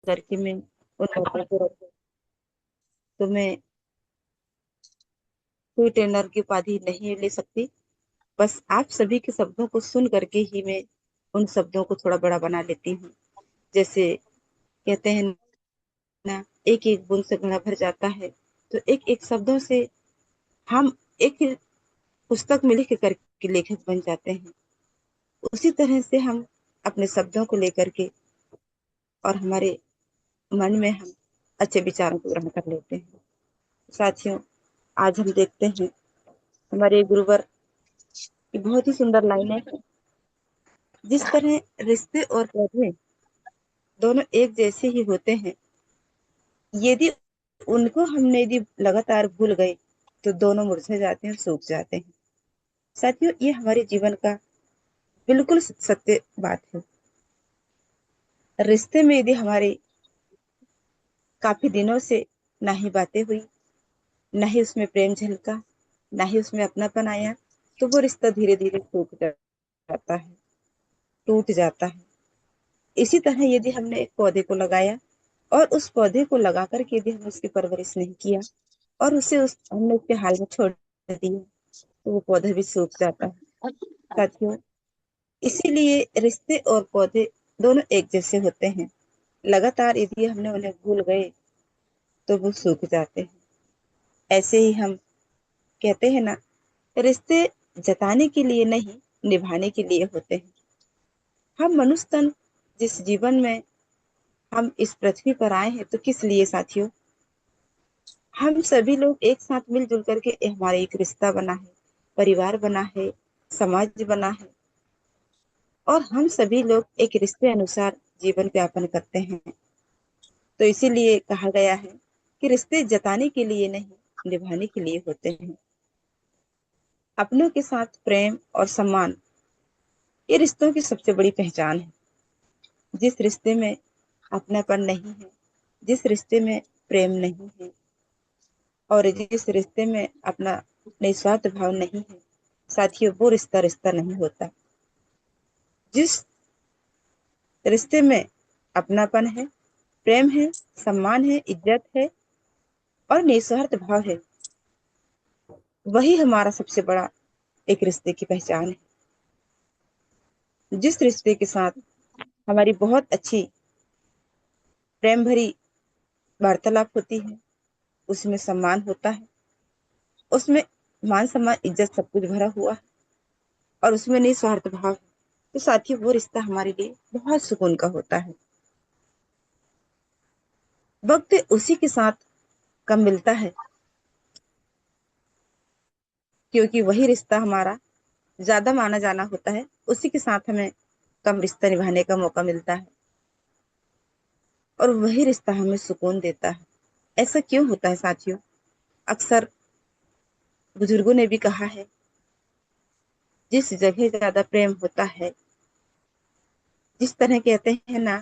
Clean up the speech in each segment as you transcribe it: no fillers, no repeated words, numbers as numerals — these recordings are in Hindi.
करके मैं उन बातों को रखूं, तो मैं कोई ट्रेनर की उपाधि नहीं ले सकती। बस आप सभी के शब्दों को सुन करके ही मैं उन शब्दों को थोड़ा बड़ा बना लेती हूँ। जैसे कहते हैं ना, एक एक बूंद से घड़ा भर जाता है। तो एक एक शब्दों से हम एक पुस्तक में लिख करके लेखक बन जाते हैं। उसी तरह से हम अपने शब्दों को लेकर के और हमारे मन में हम अच्छे विचारों को ग्रहण कर लेते हैं। साथियों, आज हम देखते हैं हमारे गुरुवर की बहुत ही सुंदर लाइनें हैं। जिस तरह रिश्ते और पौधे दोनों एक जैसे ही होते हैं, यदि उनको हमने यदि लगातार भूल गए तो दोनों मुरझा जाते हैं और सूख जाते हैं। साथियों, ये हमारे जीवन का बिल्कुल सत्य बात है। रिश्ते में यदि हमारे काफी दिनों से ना ही बातें हुई, ना ही उसमें प्रेम झलका, ना ही उसमें अपनापन आया, तो वो रिश्ता धीरे धीरे सूख जाता है, टूट जाता है। इसी तरह यदि हमने एक पौधे को लगाया और उस पौधे को लगा करके यदि हमने उसकी परवरिश नहीं किया और उसे हमने उसके हाल में छोड़ दिया, तो वो पौधा भी सूख जाता है। साथियों, इसीलिए रिश्ते और पौधे दोनों एक जैसे होते हैं। लगातार यदि हमने उन्हें भूल गए तो वो सूख जाते हैं। ऐसे ही हम कहते हैं ना, रिश्ते जताने के लिए नहीं, निभाने के लिए होते हैं। हम मनुष्य तन जिस जीवन में हम इस पृथ्वी पर आए हैं, तो किस लिए साथियों? हम सभी लोग एक साथ मिलजुल करके हमारा एक रिश्ता बना है, परिवार बना है, समाज बना है, और हम सभी लोग एक रिश्ते अनुसार जीवन यापन करते हैं। तो इसीलिए कहा गया है कि रिश्ते जताने के लिए नहीं, निभाने के लिए होते हैं। अपनों के साथ प्रेम और सम्मान, ये रिश्तों की सबसे बड़ी पहचान है। जिस रिश्ते में अपनापन नहीं है, जिस रिश्ते में प्रेम नहीं है, और जिस रिश्ते में अपना निस्वार्थ भाव नहीं है, साथियों, वो रिश्ता रिश्ता नहीं होता। जिस रिश्ते में अपनापन है, प्रेम है, सम्मान है, इज्जत है और निस्वार्थ भाव है, वही हमारा सबसे बड़ा एक रिश्ते की पहचान है। जिस रिश्ते के साथ हमारी बहुत अच्छी प्रेम भरी वार्तालाप होती है, उसमें सम्मान होता है, उसमें मान सम्मान इज्जत सब कुछ भरा हुआ है, और उसमें निस्वार्थ भाव है, तो साथियों, वो रिश्ता हमारे लिए बहुत सुकून का होता है। वक्त उसी के साथ कम मिलता है, क्योंकि वही रिश्ता हमारा ज्यादा माना जाना होता है, उसी के साथ हमें कम रिश्ता निभाने का मौका मिलता है, और वही रिश्ता हमें सुकून देता है। ऐसा क्यों होता है साथियों? अक्सर बुजुर्गों ने भी कहा है, जिस जगह ज्यादा प्रेम होता है, जिस तरह कहते हैं ना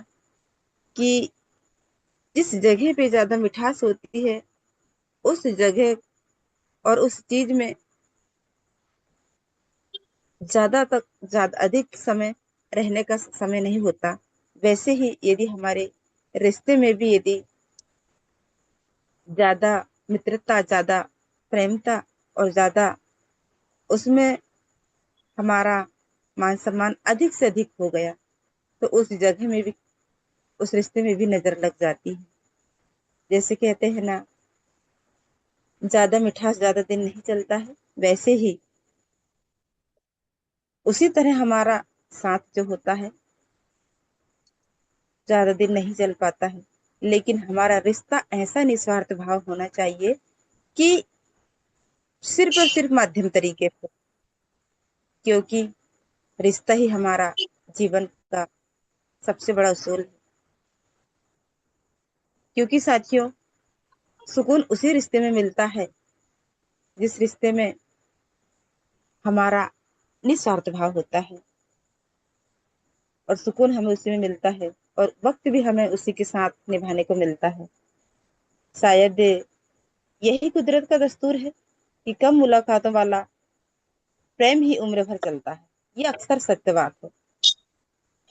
कि जिस जगह पे ज्यादा मिठास होती है, उस जगह और उस चीज में ज्यादा अधिक समय रहने का समय नहीं होता। वैसे ही यदि हमारे रिश्ते में भी यदि ज्यादा मित्रता, ज्यादा प्रेमता और ज्यादा उसमें हमारा मान सम्मान अधिक से अधिक हो गया, तो उस जगह में भी, उस रिश्ते में भी नजर लग जाती है। जैसे कहते हैं ना, ज्यादा मिठास ज्यादा दिन नहीं चलता है, वैसे ही उसी तरह हमारा साथ जो होता है ज्यादा दिन नहीं चल पाता है। लेकिन हमारा रिश्ता ऐसा निस्वार्थ भाव होना चाहिए कि सिर्फ और सिर्फ माध्यम तरीके से, क्योंकि रिश्ता ही हमारा जीवन का सबसे बड़ा उसूल है। क्योंकि साथियों, सुकून उसी रिश्ते में मिलता है जिस रिश्ते में हमारा निस्वार्थ भाव होता है, और सुकून हमें उसी में मिलता है, और वक्त भी हमें उसी के साथ निभाने को मिलता है। शायद यही कुदरत का दस्तूर है कि कम मुलाकातों वाला प्रेम ही उम्र भर चलता है। ये अक्सर सत्य बात है।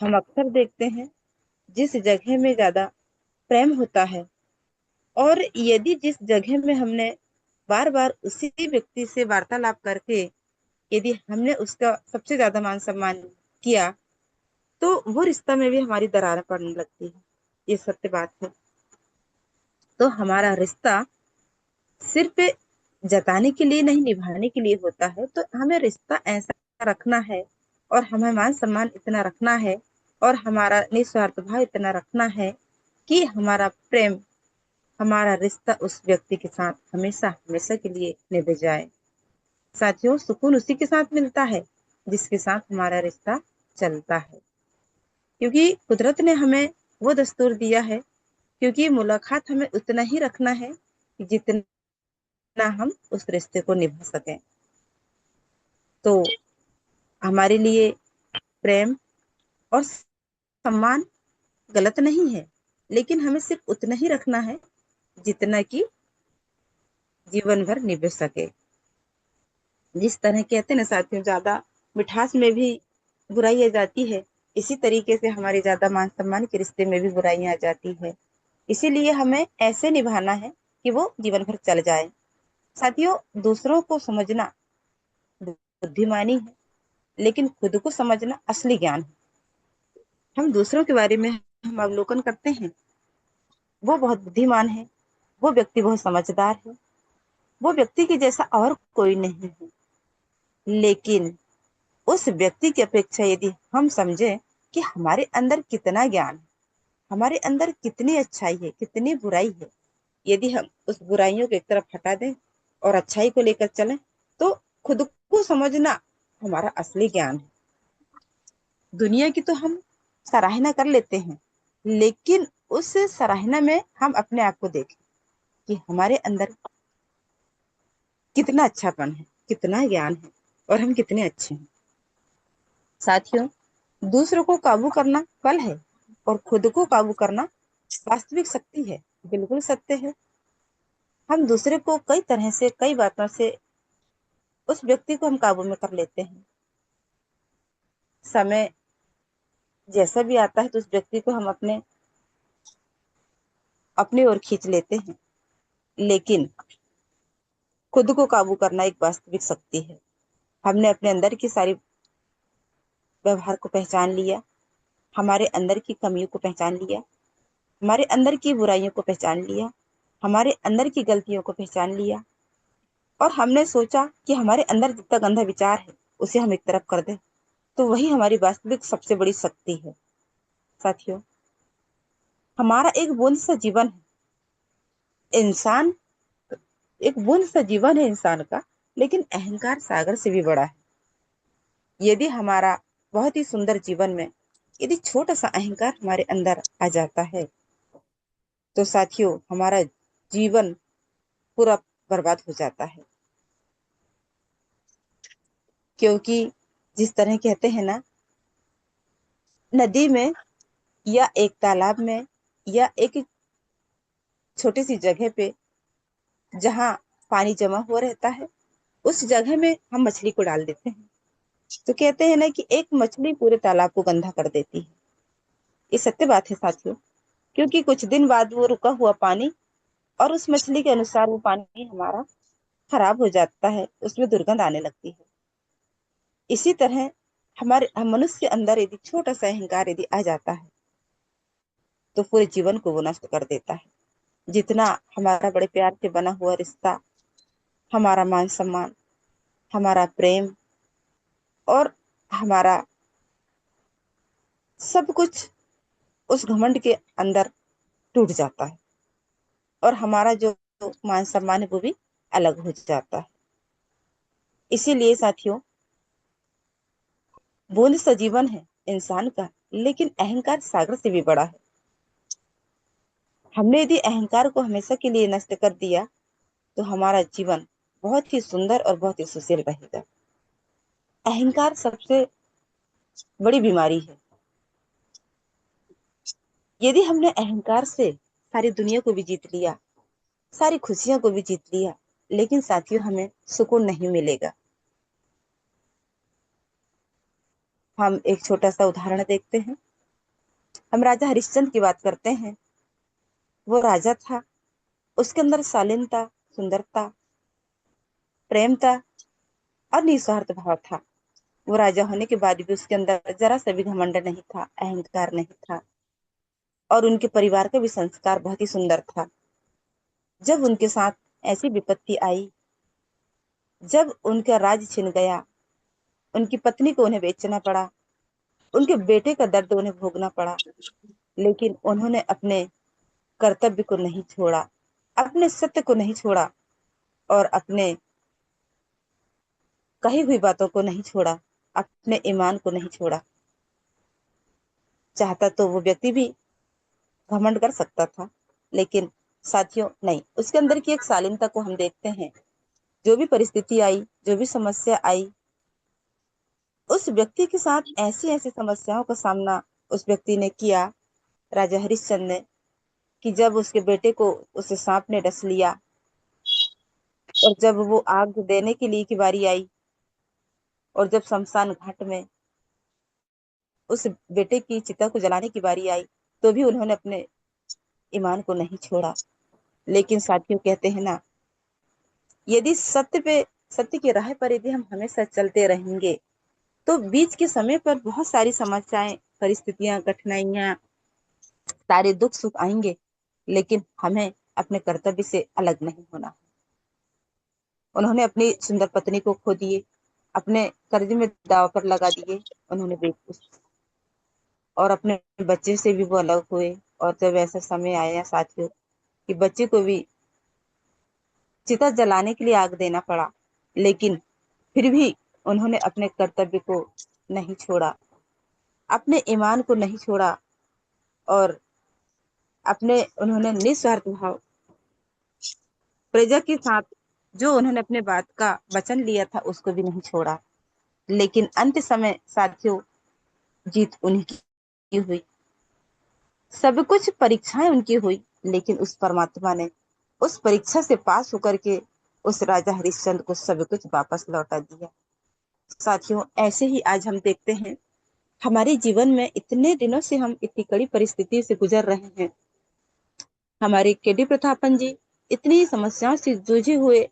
हम अक्सर देखते हैं, जिस जगह में ज्यादा प्रेम होता है। और यदि जिस जगह में हमने बार बार उसी व्यक्ति से वार्तालाप करके यदि हमने उसका सबसे ज्यादा मान सम्मान किया, तो वो रिश्ता में भी हमारी दरार पड़ने लगती है। ये सत्य बात है। तो हमारा रिश्ता सिर्फ जताने के लिए नहीं, निभाने के लिए होता है। तो हमें रिश्ता ऐसा रखना है और हमें मान सम्मान इतना रखना है और हमारा निस्वार्थ भाव इतना रखना है कि हमारा प्रेम, हमारा रिश्ता उस व्यक्ति के साथ हमेशा हमेशा के लिए निभ जाए। साथियों, सुकून उसी के साथ मिलता है जिसके साथ हमारा रिश्ता चलता है, क्योंकि कुदरत ने हमें वो दस्तूर दिया है। क्योंकि मुलाकात हमें उतना ही रखना है जितना हम उस रिश्ते को निभा सकें। तो हमारे लिए प्रेम और सम्मान गलत नहीं है, लेकिन हमें सिर्फ उतना ही रखना है जितना कि जीवन भर निभ सके। जिस तरह कहते हैं ना साथियों, ज्यादा मिठास में भी बुराई आ जाती है, इसी तरीके से हमारे ज्यादा मान सम्मान के रिश्ते में भी बुराइयां आ जाती है। इसीलिए हमें ऐसे निभाना है कि वो जीवन भर चल जाए। साथियों, दूसरों को समझना बुद्धिमानी है, लेकिन खुद को समझना असली ज्ञान है। हम दूसरों के बारे में हम अवलोकन करते हैं, वो बहुत बुद्धिमान है, वो व्यक्ति बहुत समझदार है, वो व्यक्ति के जैसा और कोई नहीं है। लेकिन उस व्यक्ति की अपेक्षा यदि हम समझें कि हमारे अंदर कितना ज्ञान है, हमारे अंदर कितनी अच्छाई है, कितनी बुराई है, यदि हम उस बुराइयों को एक तरफ हटा दें और अच्छाई को लेकर चलें, तो खुद को समझना हमारा असली ज्ञान है। दुनिया की तो हम सराहना कर लेते हैं, लेकिन उस सराहना में हम अपने आप को देखें कि हमारे अंदर कितना अच्छापन है, कितना ज्ञान है और हम कितने अच्छे हैं। साथियों, दूसरों को काबू करना बल है और खुद को काबू करना वास्तविक शक्ति है। बिल्कुल सत्य है। हम दूसरे को कई तरह से, कई बातों से उस व्यक्ति को हम काबू में कर लेते हैं। समय जैसा भी आता है तो उस व्यक्ति को हम अपने अपनी ओर खींच लेते हैं, लेकिन खुद को काबू करना एक वास्तविक शक्ति है। हमने अपने अंदर की सारी व्यवहार को पहचान लिया, हमारे अंदर की कमियों को पहचान लिया, हमारे अंदर की बुराइयों को पहचान लिया, हमारे अंदर की गलतियों को पहचान लिया, और हमने सोचा कि हमारे अंदर जितना गंदा विचार है उसे हम एक तरफ कर दें, तो वही हमारी वास्तविक सबसे बड़ी शक्ति है। साथियों, हमारा एक बूंद सा जीवन है इंसान, एक बूंद सा जीवन है इंसान का, लेकिन अहंकार सागर से भी बड़ा है। यदि हमारा बहुत ही सुंदर जीवन में यदि छोटा सा अहंकार हमारे अंदर आ जाता है, तो साथियों हमारा जीवन पूरा बर्बाद हो जाता है। क्योंकि जिस तरह कहते हैं ना, नदी में या एक तालाब में या एक छोटी सी जगह पे जहाँ पानी जमा हुआ रहता है, उस जगह में हम मछली को डाल देते हैं, तो कहते हैं ना कि एक मछली पूरे तालाब को गंदा कर देती है। ये सत्य बात है साथियों। क्योंकि कुछ दिन बाद वो रुका हुआ पानी और उस मछली के अनुसार वो पानी हमारा खराब हो जाता है, उसमें दुर्गंध आने लगती है। इसी तरह हमारे मनुष्य के अंदर यदि छोटा सा अहंकार यदि आ जाता है, तो पूरे जीवन को वो नष्ट कर देता है। जितना हमारा बड़े प्यार से बना हुआ रिश्ता, हमारा मान सम्मान, हमारा प्रेम और हमारा सब कुछ उस घमंड के अंदर टूट जाता है, और हमारा जो मान सम्मान है वो भी अलग हो जाता है। इसीलिए साथियों, बूंद सा जीवन है इंसान का, लेकिन अहंकार सागर से भी बड़ा है। हमने यदि अहंकार को हमेशा के लिए नष्ट कर दिया, तो हमारा जीवन बहुत ही सुंदर और बहुत ही सुशील रहेगा। अहंकार सबसे बड़ी बीमारी है। यदि हमने अहंकार से सारी दुनिया को भी जीत लिया, सारी खुशियों को भी जीत लिया, लेकिन साथियों हमें सुकून नहीं मिलेगा। हम एक छोटा सा उदाहरण देखते हैं। हम राजा हरिश्चंद्र की बात करते हैं। वो राजा था, उसके अंदर शालीनता, सुंदरता, प्रेम था और निस्वार्थ भाव था। वो राजा होने के बाद भी उसके अंदर जरा सा भी घमंड नहीं था, अहंकार नहीं था। और उनके परिवार का भी संस्कार बहुत ही सुंदर था। जब उनके साथ ऐसी विपत्ति आई, जब उनका राज छिन गया, उनकी पत्नी को उन्हें बेचना पड़ा, उनके बेटे का दर्द उन्हें भोगना पड़ा, लेकिन उन्होंने अपने कर्तव्य को नहीं छोड़ा, अपने सत्य को नहीं छोड़ा और अपने कही हुई बातों को नहीं छोड़ा, अपने ईमान को नहीं छोड़ा। चाहता तो वो व्यक्ति भी घमंड कर सकता था, लेकिन साथियों नहीं, उसके अंदर की एक शालीनता को हम देखते हैं। जो भी परिस्थिति आई, जो भी समस्या आई, उस व्यक्ति के साथ ऐसी ऐसी समस्याओं का सामना उस व्यक्ति ने किया, राजा हरिश्चंद्र ने, कि जब उसके बेटे को उस सांप ने डस लिया और जब वो आग देने के लिए की बारी आई और जब शमशान घाट में उस बेटे की चिता को जलाने की बारी आई, तो भी उन्होंने अपने ईमान को नहीं छोड़ा। लेकिन साथियों, कहते हैं ना, यदि सत्य की राह पर यदि हम हमेशा चलते रहेंगे, तो बीच के समय पर बहुत सारी समस्याएं, परिस्थितियां, कठिनाइयां, सारे दुख सुख आएंगे, लेकिन हमें अपने कर्तव्य से अलग नहीं होना। उन्होंने अपनी सुंदर पत्नी को खो दिए, अपने कर्ज में दाव पर लगा दिए, उन्होंने और अपने बच्चे से भी वो अलग हुए। और जब ऐसा समय आया साथियों कि बच्चे को भी चिता जलाने के लिए आग देना पड़ा, लेकिन फिर भी उन्होंने अपने कर्तव्य को नहीं छोड़ा, अपने ईमान को नहीं छोड़ा और अपने उन्होंने निस्वार्थ भाव प्रजा के साथ जो उन्होंने अपने बात का वचन लिया था उसको भी नहीं छोड़ा। लेकिन अंत समय साथियों, जीत उन्हीं की हुई, सब कुछ परीक्षाएं उनकी हुई, लेकिन उस परमात्मा ने उस परीक्षा से पास होकर के उस राजा हरिश्चंद्र को सब कुछ वापस लौटा दिया। साथियों, ऐसे ही आज हम देखते हैं हमारे जीवन में इतने दिनों से हम इतनी कड़ी परिस्थिति से गुजर रहे हैं। हमारे केडी प्रतापन जी इतनी समस्याओं से जूझे हुए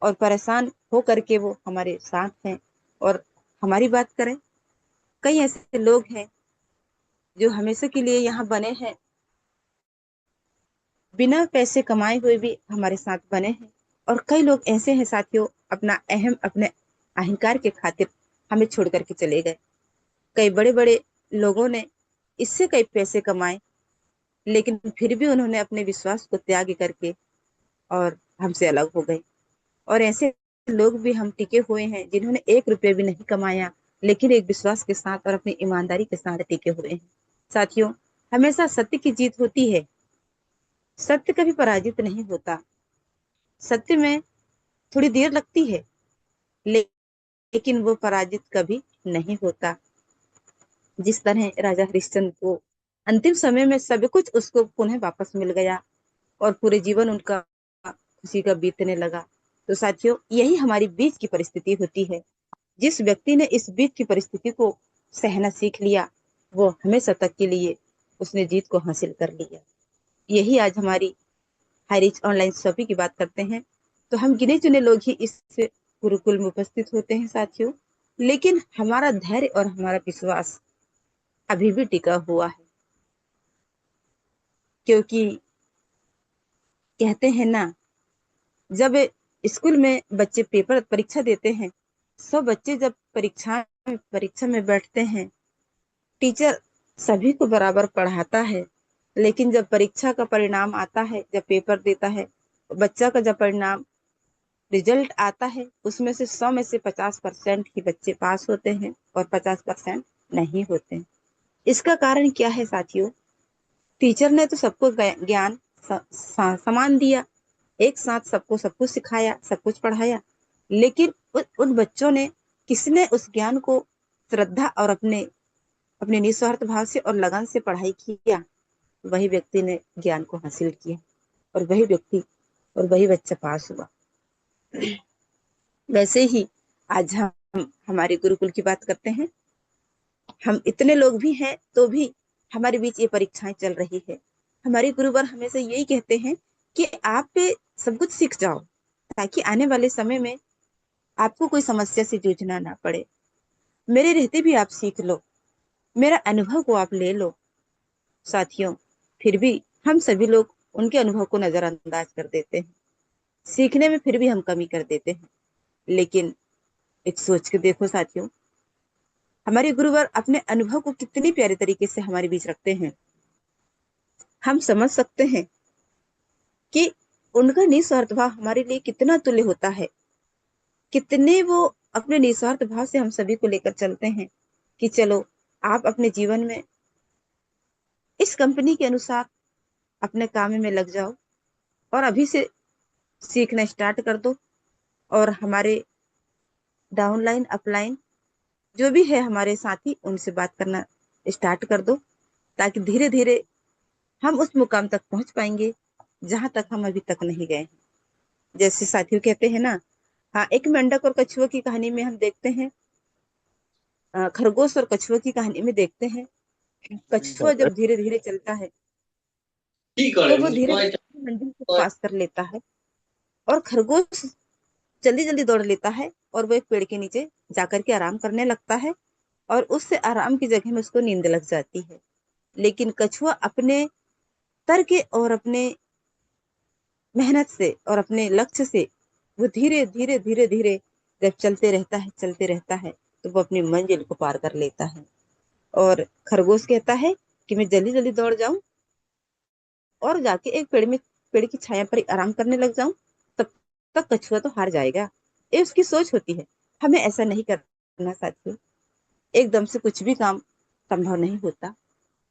और परेशान हो करके वो हमारे साथ हैं। और हमारी बात करें, कई ऐसे लोग हैं जो हमेशा के लिए यहाँ बने हैं, बिना पैसे कमाए हुए भी हमारे साथ बने हैं। और कई लोग ऐसे हैं साथियों, अपने अहंकार के खातिर हमें छोड़ करके चले गए। कई बड़े बड़े लोगों ने इससे कई पैसे कमाए, लेकिन फिर भी उन्होंने अपने विश्वास को त्याग करके और हमसे अलग हो गए। और ऐसे लोग भी हम टिके हुए हैं जिन्होंने 1 रुपया भी नहीं कमाया, लेकिन एक विश्वास के साथ और अपनी ईमानदारी के साथ टिके हुए हैं। साथियों, हमेशा सत्य की जीत होती है, सत्य कभी पराजित नहीं होता। सत्य में थोड़ी देर लगती है, लेकिन वो पराजित कभी नहीं होता। जिस तरह राजा हरिश्चंद्र को अंतिम समय में सब कुछ उसको पुनः वापस मिल गया और पूरे जीवन उनका खुशी का बीतने लगा। तो साथियों, यही हमारी बीच की परिस्थिति होती है। जिस व्यक्ति ने इस बीच की परिस्थिति को सहना सीख लिया, वो हमेशा तक के लिए उसने जीत को हासिल कर लिया। यही आज हमारी हाईरिच ऑनलाइन शॉपिंग की बात करते हैं, तो हम गिने चुने लोग ही इस गुरुकुल में उपस्थित होते हैं साथियों, लेकिन हमारा धैर्य और हमारा विश्वास अभी भी टिका हुआ है। क्योंकि कहते हैं ना, जब स्कूल में बच्चे पेपर परीक्षा देते हैं, सब बच्चे जब परीक्षा में बैठते हैं, टीचर सभी को बराबर पढ़ाता है, लेकिन जब परीक्षा का परिणाम आता है, जब पेपर देता है, बच्चा का जब परिणाम रिजल्ट आता है, उसमें से 100 में से 50% ही बच्चे पास होते हैं और 50% नहीं होते हैं। इसका कारण क्या है साथियों? टीचर ने तो सबको ज्ञान समान दिया, एक साथ सबको सब कुछ सिखाया, सब कुछ पढ़ाया, लेकिन उन बच्चों ने किसने उस ज्ञान को श्रद्धा और अपने अपने निस्वार्थ भाव से और लगन से पढ़ाई किया, वही व्यक्ति ने ज्ञान को हासिल किया और वही बच्चा पास हुआ। वैसे ही आज हम हमारे गुरुकुल की बात करते हैं। हम इतने लोग भी हैं तो भी हमारे बीच ये परीक्षाएं चल रही है। हमारे गुरुवर हमेशा यही कहते हैं कि आप पे सब कुछ सीख जाओ, ताकि आने वाले समय में आपको कोई समस्या से जूझना ना पड़े। मेरे रहते भी आप सीख लो, मेरा अनुभव को आप ले लो। साथियों, फिर भी हम सभी लोग उनके अनुभव को नजरअंदाज कर देते हैं, सीखने में फिर भी हम कमी कर देते हैं। लेकिन एक सोच के देखो साथियों, हमारे गुरुवर अपने अनुभव को कितनी प्यारे तरीके से हमारे बीच रखते हैं। हम समझ सकते हैं कि उनका निस्वार्थ भाव हमारे लिए कितना तुल्य होता है, कितने वो अपने निस्वार्थ भाव से हम सभी को लेकर चलते हैं कि चलो आप अपने जीवन में इस कंपनी के अनुसार अपने काम में लग जाओ और अभी से सीखना स्टार्ट कर दो। और हमारे डाउनलाइन अपलाइन जो भी है हमारे साथी, उनसे बात करना स्टार्ट कर दो, ताकि धीरे धीरे हम उस मुकाम तक पहुंच पाएंगे जहां तक हम अभी तक नहीं गए हैं। जैसे साथियों कहते हैं ना, हाँ, एक मेंढक और कछुआ की कहानी में हम देखते हैं, खरगोश और कछुआ की कहानी में देखते हैं, कछुआ जब धीरे धीरे चलता है तो वो धीरे धीरे मंजिल को पास कर लेता है, और खरगोश जल्दी जल्दी दौड़ लेता है और वो एक पेड़ के नीचे जाकर के आराम करने लगता है, और उससे आराम की जगह में उसको नींद लग जाती है। लेकिन कछुआ अपने तर्क और अपने मेहनत से और अपने लक्ष्य से वो धीरे धीरे धीरे धीरे जब चलते रहता है तो वो अपनी मंजिल को पार कर लेता है। और खरगोश कहता है कि मैं जल्दी जल्दी दौड़ जाऊं और जाके एक पेड़ की छाया पर आराम करने लग जाऊं, तब तक कछुआ तो हार जाएगा। ये उसकी सोच होती है। हमें ऐसा नहीं करना साथियों, एकदम से कुछ भी काम संभव नहीं होता।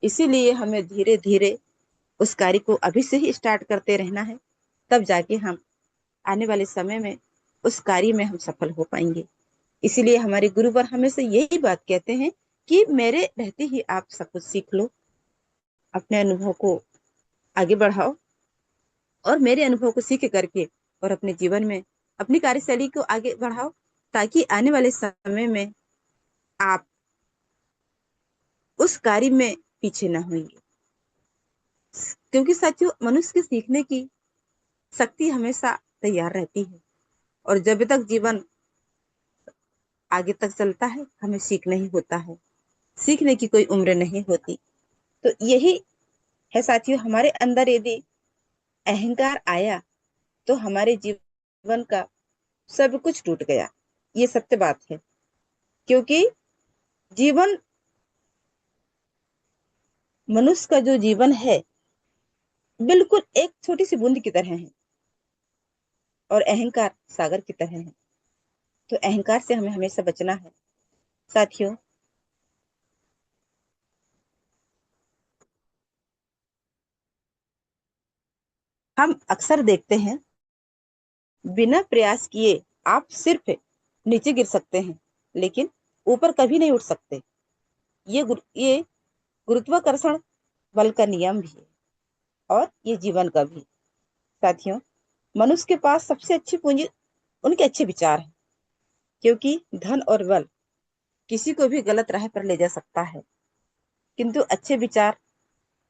इसीलिए हमें धीरे धीरे उस कार्य को अभी से ही स्टार्ट करते रहना है, तब जाके हम आने वाले समय में उस कार्य में हम सफल हो पाएंगे। इसीलिए हमारे गुरुवर हमेशा यही बात कहते हैं कि मेरे रहते ही आप सब कुछ सीख लो, अपने अनुभव को आगे बढ़ाओ, और मेरे अनुभव को सीख करके और अपने जीवन में अपनी कार्यशैली को आगे बढ़ाओ, ताकि आने वाले समय में आप उस कार्य में पीछे ना होंगे। क्योंकि साथियों, मनुष्य के सीखने की शक्ति हमेशा तैयार रहती है, और जब तक जीवन आगे तक चलता है हमें सीखना ही होता है। सीखने की कोई उम्र नहीं होती। तो यही है साथियों, हमारे अंदर यदि अहंकार आया तो हमारे जीवन का सब कुछ टूट गया। ये सत्य बात है। क्योंकि जीवन, मनुष्य का जो जीवन है बिल्कुल एक छोटी सी बूंद की तरह है, और अहंकार सागर की तरह है। तो अहंकार से हमें हमेशा बचना है साथियों। हम अक्सर देखते हैं, बिना प्रयास किए आप सिर्फ नीचे गिर सकते हैं, लेकिन ऊपर कभी नहीं उठ सकते। ये गुरुत्वाकर्षण बल का नियम भी है, और ये जीवन का भी। साथियों, मनुष्य के पास सबसे अच्छी पूंजी उनके अच्छे विचार हैं, क्योंकि धन और बल किसी को भी गलत राह पर ले जा सकता है, किंतु अच्छे विचार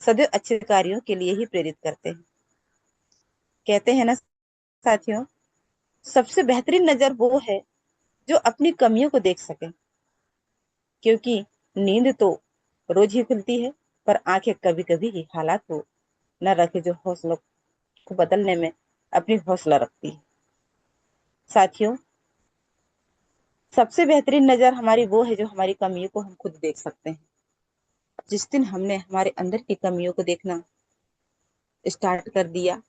सदैव अच्छे कार्यों के लिए ही प्रेरित करते हैं। कहते हैं ना साथियों, सबसे बेहतरीन नजर वो है जो अपनी कमियों को देख सके, क्योंकि नींद तो रोज ही खुलती है, पर आंखें कभी कभी ही हालात को न रखे जो हौसलों को बदलने में अपनी हौसला रखती है। साथियों, सबसे बेहतरीन नजर हमारी वो है जो हमारी कमियों को हम खुद देख सकते हैं। जिस दिन हमने हमारे अंदर की कमियों को देखना स्टार्ट कर दिया,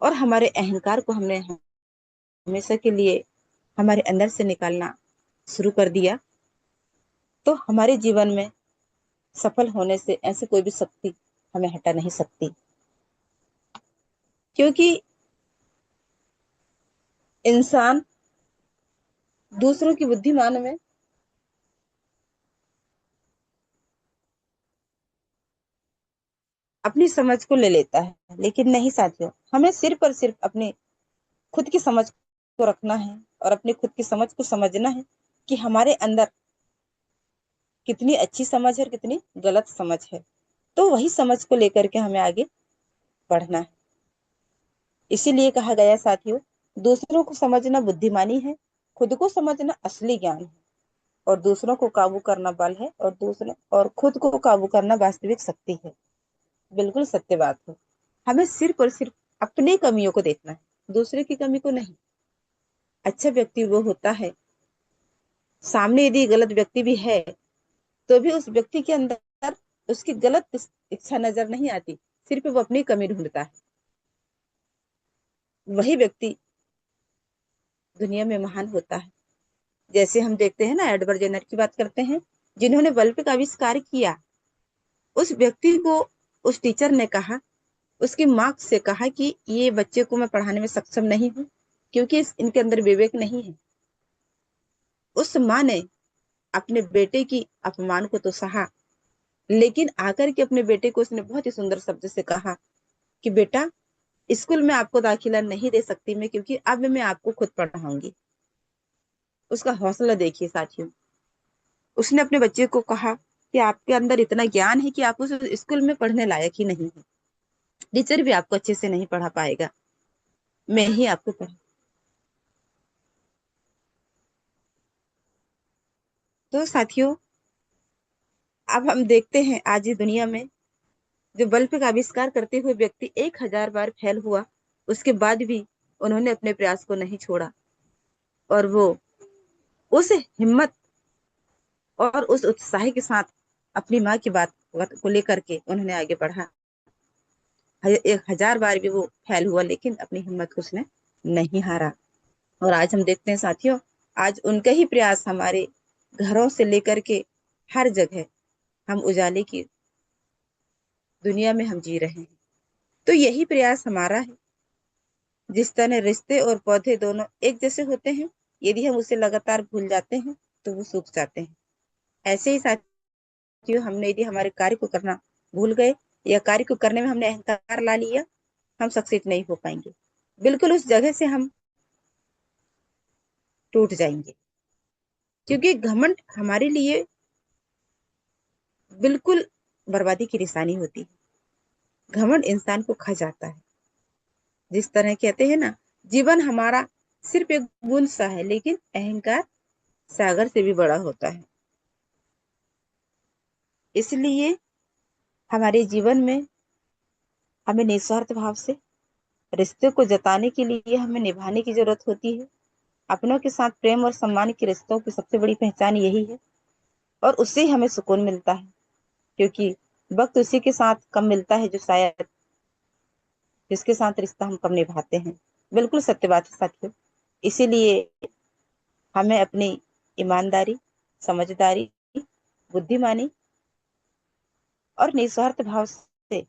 और हमारे अहंकार को हमने हमेशा के लिए हमारे अंदर से निकालना शुरू कर दिया, तो हमारे जीवन में सफल होने से ऐसी कोई भी शक्ति हमें हटा नहीं सकती। क्योंकि इंसान दूसरों की बुद्धिमान में अपनी समझ को ले लेता है, लेकिन नहीं साथियों, हमें सिर्फ और सिर्फ अपने खुद की समझ को रखना है, और अपनी खुद की समझ को समझना है कि हमारे अंदर कितनी अच्छी समझ है और कितनी गलत समझ है। तो वही समझ को लेकर के हमें आगे बढ़ना है। इसीलिए कहा गया साथियों, दूसरों को समझना बुद्धिमानी है, खुद को समझना असली ज्ञान है, और दूसरों को काबू करना बल है, और दूसरों और खुद को काबू करना वास्तविक शक्ति है। बिल्कुल सत्य बात है। हमें सिर्फ और सिर्फ अपनी कमियों को देखना है, दूसरे की कमी को नहीं। अच्छा व्यक्ति वो होता है, सामने यदि गलत व्यक्ति भी है तो भी उस व्यक्ति के अंदर उसकी गलत इच्छा नजर नहीं आती, सिर्फ वो अपनी कमी ढूंढता है। वही व्यक्ति दुनिया में महान होता है। जैसे हम देखते हैं ना, एडवर्ड जेनर की बात करते हैं, जिन्होंने बल्ब का आविष्कार किया। उस व्यक्ति को उस टीचर ने कहा, उसकी मार्क्स से कहा कि ये बच्चे को मैं पढ़ाने में सक्षम नहीं हूँ, क्योंकि इनके अंदर विवेक नहीं है। उस माँ ने अपने बेटे की अपमान को तो सहा, लेकिन आकर के अपने बेटे को उसने बहुत ही सुंदर शब्द से कहा कि बेटा, स्कूल में आपको दाखिला नहीं दे सकती मैं, क्योंकि अब मैं आपको खुद पढ़ाऊंगी। उसका हौसला देखिए साथियों। उसने अपने बच्चे को कहा कि आपके अंदर इतना ज्ञान है कि आप उस स्कूल में पढ़ने लायक ही नहीं है, टीचर भी आपको अच्छे से नहीं पढ़ा पाएगा, मैं ही आपको पढ़ा। तो साथियों, अब हम देखते हैं आज की दुनिया में जो बल्ब का आविष्कार करते हुए व्यक्ति 1000 बार फेल हुआ, उसके बाद भी उन्होंने अपने प्रयास को नहीं छोड़ा, और वो उस हिम्मत और उस उत्साह के साथ अपनी माँ की बात को लेकर के उन्होंने आगे बढ़ा। 1000 बार भी वो फेल हुआ, लेकिन अपनी हिम्मत को उसने नहीं हारा। और आज हम देखते हैं साथियों, आज उनके ही प्रयास हमारे घरों से लेकर के हर जगह हम उजाले की दुनिया में हम जी रहे हैं। तो यही प्रयास हमारा है। जिस तरह रिश्ते और पौधे दोनों एक जैसे होते हैं, यदि हम उसे लगातार भूल जाते हैं तो वो सूख जाते हैं। ऐसे ही साथियों, हमने यदि हमारे कार्य को करना भूल गए या कार्य को करने में हमने अहंकार ला लिया, हम सक्सेस नहीं हो पाएंगे। बिल्कुल उस जगह से हम टूट जाएंगे, क्योंकि घमंड हमारे लिए बिल्कुल बर्बादी की निशानी होती है। घमंड इंसान को खा जाता है। जिस तरह कहते हैं ना, जीवन हमारा सिर्फ एक बूंद सा है, लेकिन अहंकार सागर से भी बड़ा होता है। इसलिए हमारे जीवन में हमें निस्वार्थ भाव से रिश्ते को जताने के लिए हमें निभाने की जरूरत होती है। अपनों के साथ प्रेम और सम्मान के रिश्तों की सबसे बड़ी पहचान यही है, और उससे ही हमें सुकून मिलता है, क्योंकि वक्त उसी के साथ कम मिलता है जो शायद जिसके साथ रिश्ता हम कम निभाते हैं। बिल्कुल सत्य बात है साथियों। इसीलिए हमें अपनी ईमानदारी, समझदारी, बुद्धिमानी और निस्वार्थ भाव से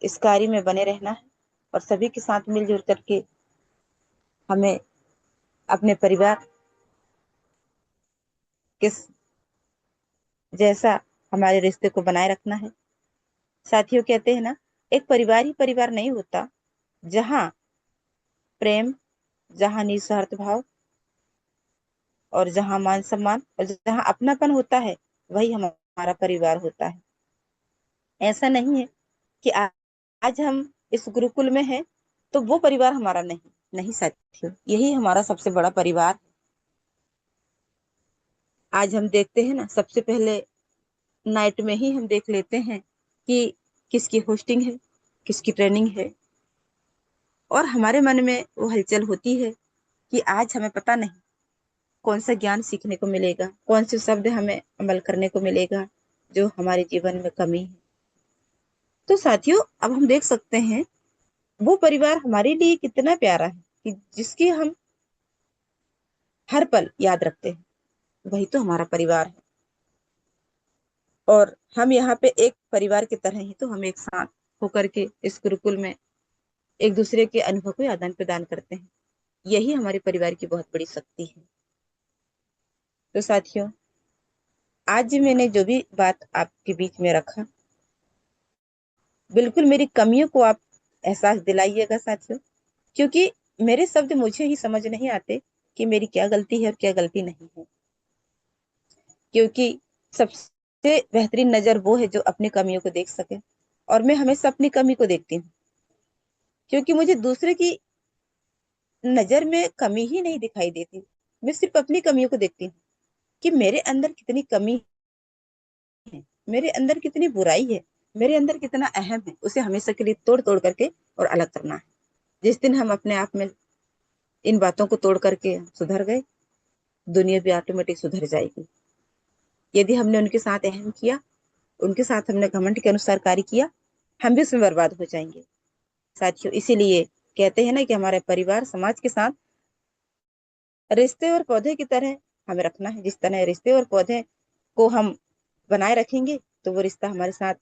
इस कार्य में बने रहना है, और सभी के साथ मिलजुल करके हमें अपने परिवार के जैसा हमारे रिश्ते को बनाए रखना है। साथियों, कहते हैं ना, एक परिवार ही परिवार नहीं होता जहाँ प्रेम, जहाँ निस्वार्थ भाव, और जहाँ मान सम्मान और जहाँ अपनापन होता है, वही हमारा परिवार होता है। ऐसा नहीं है कि आज हम इस गुरुकुल में हैं तो वो परिवार हमारा नहीं। नहीं साथियों, यही हमारा सबसे बड़ा परिवार। आज हम देखते हैं ना, सबसे पहले नाइट में ही हम देख लेते हैं कि किसकी होस्टिंग है, किसकी ट्रेनिंग है, और हमारे मन में वो हलचल होती है कि आज हमें पता नहीं कौन सा ज्ञान सीखने को मिलेगा, कौन से शब्द हमें अमल करने को मिलेगा जो हमारे जीवन में कमी है। तो साथियों, अब हम देख सकते हैं वो परिवार हमारे लिए कितना प्यारा है कि जिसकी हम हर पल याद रखते हैं, वही तो हमारा परिवार है। और हम यहाँ पे एक परिवार की तरह ही तो हम एक साथ होकर के इस गुरुकुल में एक दूसरे के अनुभव को आदान प्रदान करते हैं। यही हमारे परिवार की बहुत बड़ी शक्ति है। तो साथियों, आज मैंने जो भी बात आपके बीच में रखा, बिल्कुल मेरी कमियों को आप एहसास दिलाइएगा साथियों, क्योंकि मेरे शब्द मुझे ही समझ नहीं आते कि मेरी क्या गलती है और क्या गलती नहीं है। क्योंकि सब बेहतरीन नजर वो है जो अपनी कमियों को देख सके, और मैं हमेशा अपनी कमी को देखती हूँ, क्योंकि मुझे दूसरे की नजर में कमी ही नहीं दिखाई देती। मैं सिर्फ अपनी कमियों को देखती हूँ कि मेरे अंदर कितनी कमी है, मेरे अंदर कितनी बुराई है, मेरे अंदर कितना अहम है, उसे हमेशा के लिए तोड़ तोड़ करके और अलग करना है। जिस दिन हम अपने आप में इन बातों को तोड़ करके सुधर गए, दुनिया भी ऑटोमेटिक सुधर जाएगी। यदि हमने उनके साथ अहम किया, उनके साथ हमने घमंड के अनुसार कार्य किया, हम भी उसमें बर्बाद हो जाएंगे साथियों। इसीलिए कहते हैं ना कि हमारे परिवार समाज के साथ रिश्ते और पौधे की तरह हमें रखना है। जिस तरह रिश्ते और पौधे को हम बनाए रखेंगे, तो वो रिश्ता हमारे साथ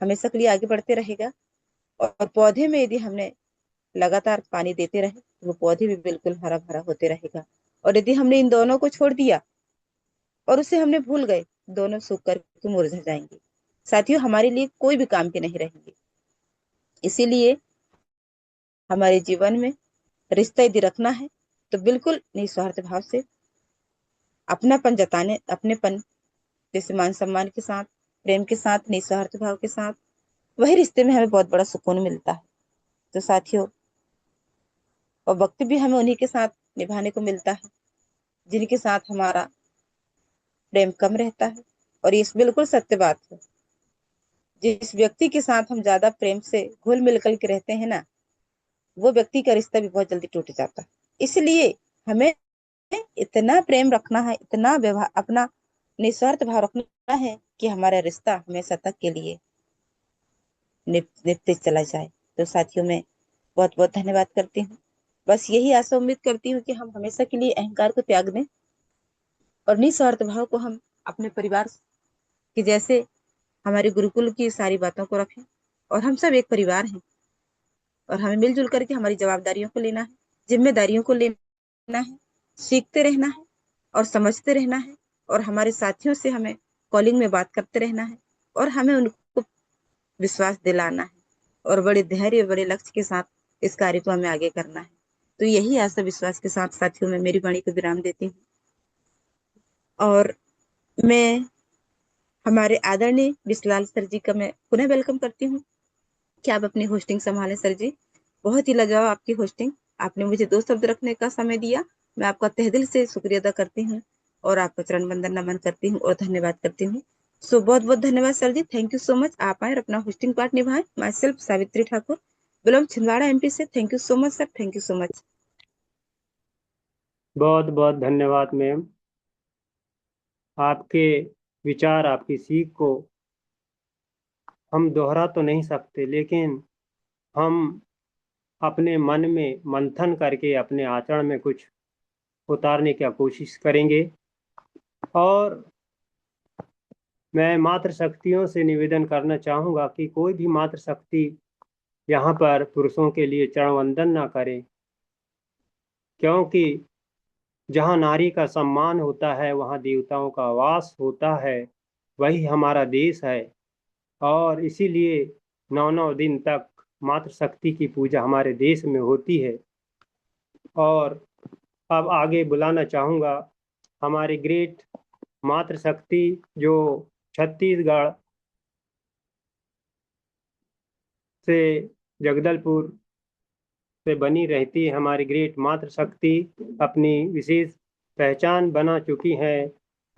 हमेशा के लिए आगे बढ़ते रहेगा। और पौधे में यदि हमने लगातार पानी देते रहे, तो वो पौधे भी बिल्कुल हरा भरा होते रहेगा। और यदि हमने इन दोनों को छोड़ दिया और उसे हमने भूल गए, दोनों सूख करके मुरझा जाएंगे साथियों, हमारे लिए कोई भी काम के नहीं रहेंगे। इसीलिए हमारे जीवन में रिश्ता यदि रखना है, तो बिल्कुल निस्वार्थ भाव से अपनापन जताने, अपनेपन जैसे मान सम्मान के साथ, प्रेम के साथ, निस्वार्थ भाव के साथ, वही रिश्ते में हमें बहुत बड़ा सुकून मिलता है। तो साथियों, और वक्त भी हमें उन्हीं के साथ निभाने को मिलता है जिनके साथ हमारा प्रेम कम रहता है। और ये बिल्कुल सत्य बात है, जिस व्यक्ति के साथ हम ज्यादा प्रेम से घुल मिल कर के रहते हैं ना, वो व्यक्ति का रिश्ता भी बहुत जल्दी टूट जाता है। इसलिए हमें इतना प्रेम रखना है, इतना व्यवहार, अपना निस्वार्थ भाव रखना है कि हमारा रिश्ता हमेशा तक के लिए निपटे चला जाए। तो साथियों, मैं बहुत बहुत धन्यवाद करती हूँ। बस यही आशा उम्मीद करती हूँ कि हम हमेशा के लिए अहंकार को त्याग दें और निस्वार्थ भाव को हम अपने परिवार की जैसे हमारे गुरुकुल की सारी बातों को रखें। और हम सब एक परिवार हैं, और हमें मिलजुल करके हमारी जवाबदारियों को लेना है, जिम्मेदारियों को लेना है, सीखते रहना है और समझते रहना है। और हमारे साथियों से हमें कॉलिंग में बात करते रहना है, और हमें उनको विश्वास दिलाना है, और बड़े धैर्य, बड़े लक्ष्य के साथ इस कार्य को हमें आगे करना है। तो यही आशा विश्वास के साथ साथियों, में मेरी वाणी को विराम देती हूँ। और मैं हमारे आदरणीय विशलाल सर जी का मैं पुनः वेलकम करती हूँ कि आप अपनी होस्टिंग संभालें सर जी। बहुत ही लाजवाब आपकी होस्टिंग, आपने मुझे 2 शब्द रखने का समय दिया। मैं आपका तहे दिल से शुक्रिया अदा करती हूँ, और आपका चरण वंदन नमन करती हूँ और धन्यवाद करती हूँ। सो बहुत बहुत धन्यवाद sir ji, thank you so much. आप आए और अपना होस्टिंग पार्ट निभाएं। Myself Savitri Thakur, belong Chhindwara MP से। Thank you so much sir, thank you so much. बहुत बहुत धन्यवाद मैम। आपके विचार, आपकी सीख को हम दोहरा तो नहीं सकते, लेकिन हम अपने मन में मंथन करके अपने आचरण में कुछ उतारने की कोशिश करेंगे। और मैं मातृशक्तियों से निवेदन करना चाहूँगा कि कोई भी मातृशक्ति यहाँ पर पुरुषों के लिए चरण वंदन ना करे, क्योंकि जहाँ नारी का सम्मान होता है वहाँ देवताओं का वास होता है। वही हमारा देश है। और इसीलिए 9 9 दिन तक मातृशक्ति की पूजा हमारे देश में होती है। और अब आगे बुलाना चाहूँगा हमारी ग्रेट मातृशक्ति, जो छत्तीसगढ़ से, जगदलपुर से बनी रहती है। हमारी ग्रेट मातृशक्ति अपनी विशेष पहचान बना चुकी है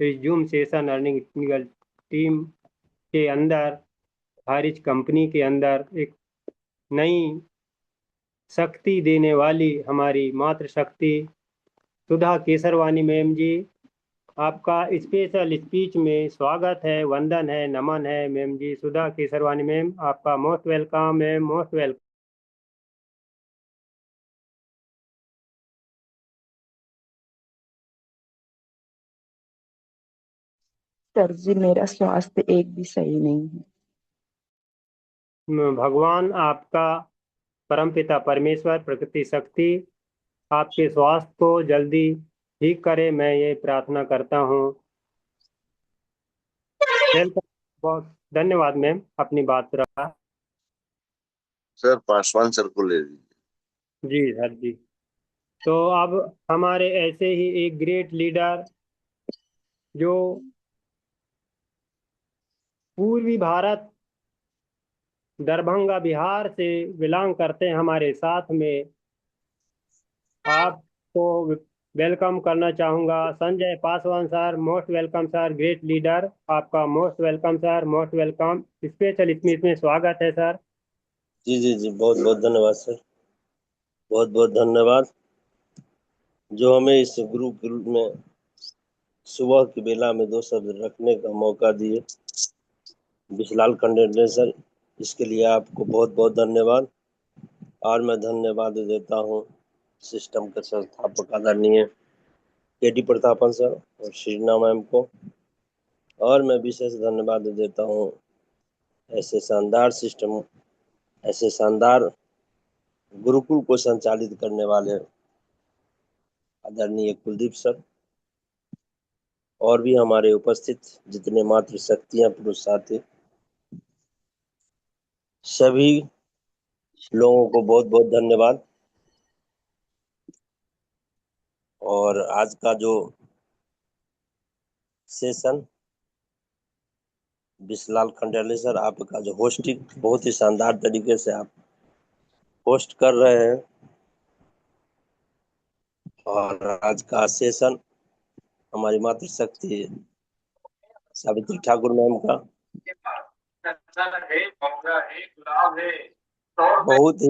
इस जूम सेशन अर्निंग टीम के अंदर। हारिज कंपनी के अंदर एक नई शक्ति देने वाली हमारी मातृशक्ति सुधा केसरवानी मैम जी, आपका स्पेशल स्पीच में स्वागत है, वंदन है, नमन है मैम जी। सुधा केसरवानी मैम, आपका most welcome ma'am, most welcome. Sir ji, मेरा स्वास्थ्य एक भी सही नहीं है। भगवान आपका, परमपिता परमेश्वर, प्रकृति शक्ति आपके स्वास्थ्य को जल्दी ठीक करे, मैं ये प्रार्थना करता हूँ। वेलकम, बहुत धन्यवाद मैम, अपनी बात रखा। सर पासवान सर को ले लीजिए। जी सर जी। तो अब हमारे ऐसे ही एक ग्रेट लीडर, जो पूर्वी भारत दरभंगा बिहार से बिलोंग करते हैं हमारे साथ में। आपको वेलकम करना चाहूँगा Sanjay Paswan sir. Most welcome sir, great leader. आपका most welcome sir, most welcome. Special इसमें स्वागत है सर। जी जी जी, बहुत बहुत धन्यवाद सर, बहुत बहुत धन्यवाद जो हमें इस ग्रुप में सुबह की बेला में 2 शब्द रखने का मौका दिए। विशलाल कंडेंसर, इसके लिए आपको बहुत बहुत धन्यवाद। और मैं धन्यवाद देता हूँ सिस्टम के संस्थापक आदरणीय केडी प्रतापन सर और श्रीना मैम को। और मैं विशेष धन्यवाद देता हूँ ऐसे शानदार सिस्टम, ऐसे शानदार गुरुकुल को संचालित करने वाले आदरणीय कुलदीप सर, और भी हमारे उपस्थित जितने मातृशक्तियां पुरुष साथी, सभी लोगों को बहुत बहुत धन्यवाद। और आज का जो सेशन विशलाल खंडेले सर, आपका जो होस्टिंग बहुत ही शानदार तरीके से आप होस्ट कर रहे हैं। और आज का सेशन हमारी मातृशक्ति सावित्री ठाकुर मैम का बहुत ही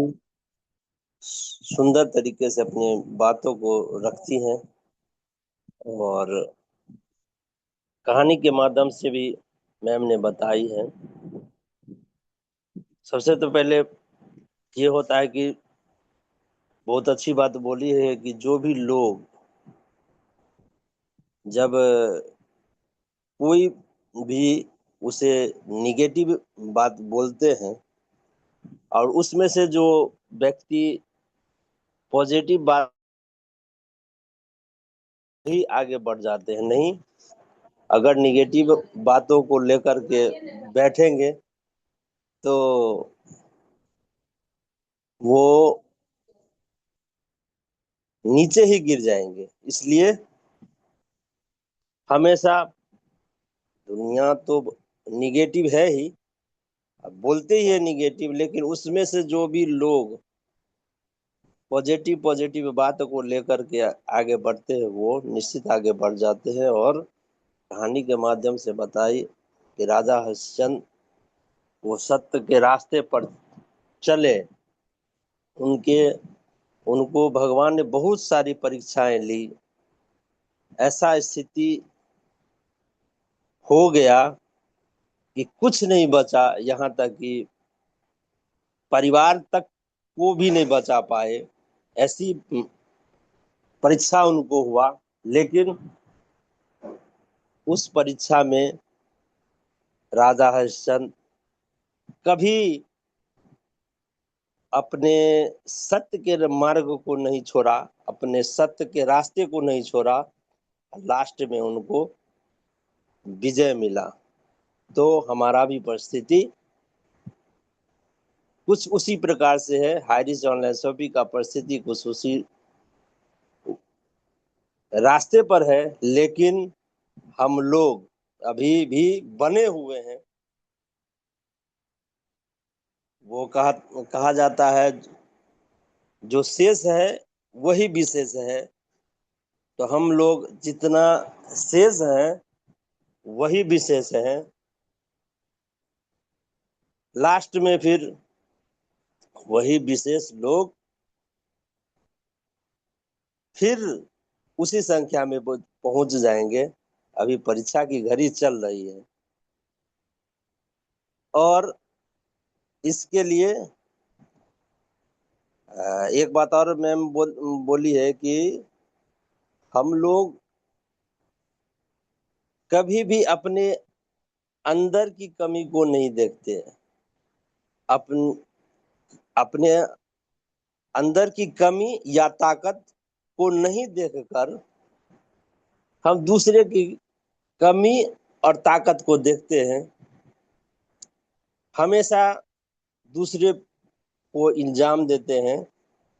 सुंदर तरीके से अपनी बातों को रखती हैं और कहानी के माध्यम से भी मैम ने बताई है। सबसे तो पहले ये होता है कि बहुत अच्छी बात बोली है कि जो भी लोग जब कोई भी उसे निगेटिव बात बोलते हैं और उसमें से जो व्यक्ति पॉजिटिव बात ही आगे बढ़ जाते हैं। नहीं, अगर निगेटिव बातों को लेकर के बैठेंगे तो वो नीचे ही गिर जाएंगे। इसलिए हमेशा, दुनिया तो निगेटिव है ही, अब बोलते ही है निगेटिव, लेकिन उसमें से जो भी लोग पॉजिटिव पॉजिटिव बात को लेकर के आगे बढ़ते हैं वो निश्चित आगे बढ़ जाते हैं। और कहानी के माध्यम से बताई कि राजा हरिश्चंद्र वो सत्य के रास्ते पर चले, उनको भगवान ने बहुत सारी परीक्षाएं ली। ऐसा स्थिति हो गया कि कुछ नहीं बचा, यहाँ तक कि परिवार तक को भी नहीं बचा पाए। ऐसी परीक्षा उनको हुआ, लेकिन उस परीक्षा में राजा हरिश्चंद्र कभी अपने सत्य के मार्ग को नहीं छोड़ा, अपने सत्य के रास्ते को नहीं छोड़ा। लास्ट में उनको विजय मिला। तो हमारा भी परिस्थिति कुछ उसी प्रकार से है। हाईरिच ऑनलाइन शॉपिंग का परिस्थिति कुछ उसी रास्ते पर है, लेकिन हम लोग अभी भी बने हुए हैं। वो कहा जाता है जो शेष है वही विशेष है। तो हम लोग जितना शेष है वही विशेष है। लास्ट में फिर वही विशेष लोग फिर उसी संख्या में पहुंच जाएंगे। अभी परीक्षा की घड़ी चल रही है और इसके लिए एक बात और मैम बोली है कि हम लोग कभी भी अपने अंदर की कमी को नहीं देखते। अपने अंदर की कमी या ताकत को नहीं देखकर हम दूसरे की कमी और ताकत को देखते हैं। हमेशा दूसरे को इल्जाम देते हैं,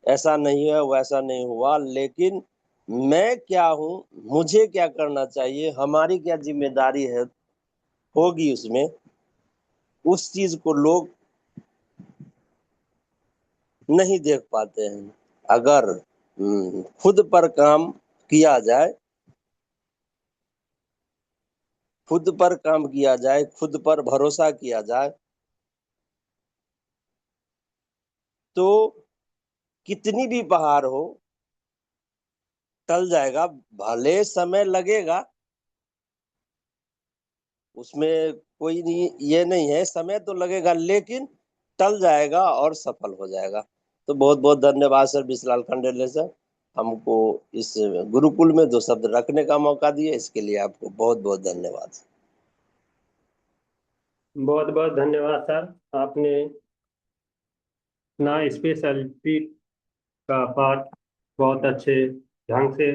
ऐसा नहीं है, वैसा नहीं हुआ। लेकिन मैं क्या हूँ, मुझे क्या करना चाहिए, हमारी क्या जिम्मेदारी है होगी उसमें, उस चीज को लोग नहीं देख पाते हैं। अगर खुद पर काम किया जाए, खुद पर काम किया जाए, खुद पर भरोसा किया जाए, तो कितनी भी पहाड़ हो टल जाएगा। भले समय लगेगा, उसमें कोई नहीं, ये नहीं है, समय तो लगेगा लेकिन टल जाएगा और सफल हो जाएगा। तो बहुत बहुत धन्यवाद सर विशलाल खंडेले सर, हमको इस गुरुकुल में 2 शब्द रखने का मौका दिए, इसके लिए आपको बहुत बहुत धन्यवाद। बहुत बहुत धन्यवाद सर, आपने ना स्पेशलिटी का पाठ बहुत अच्छे ढंग से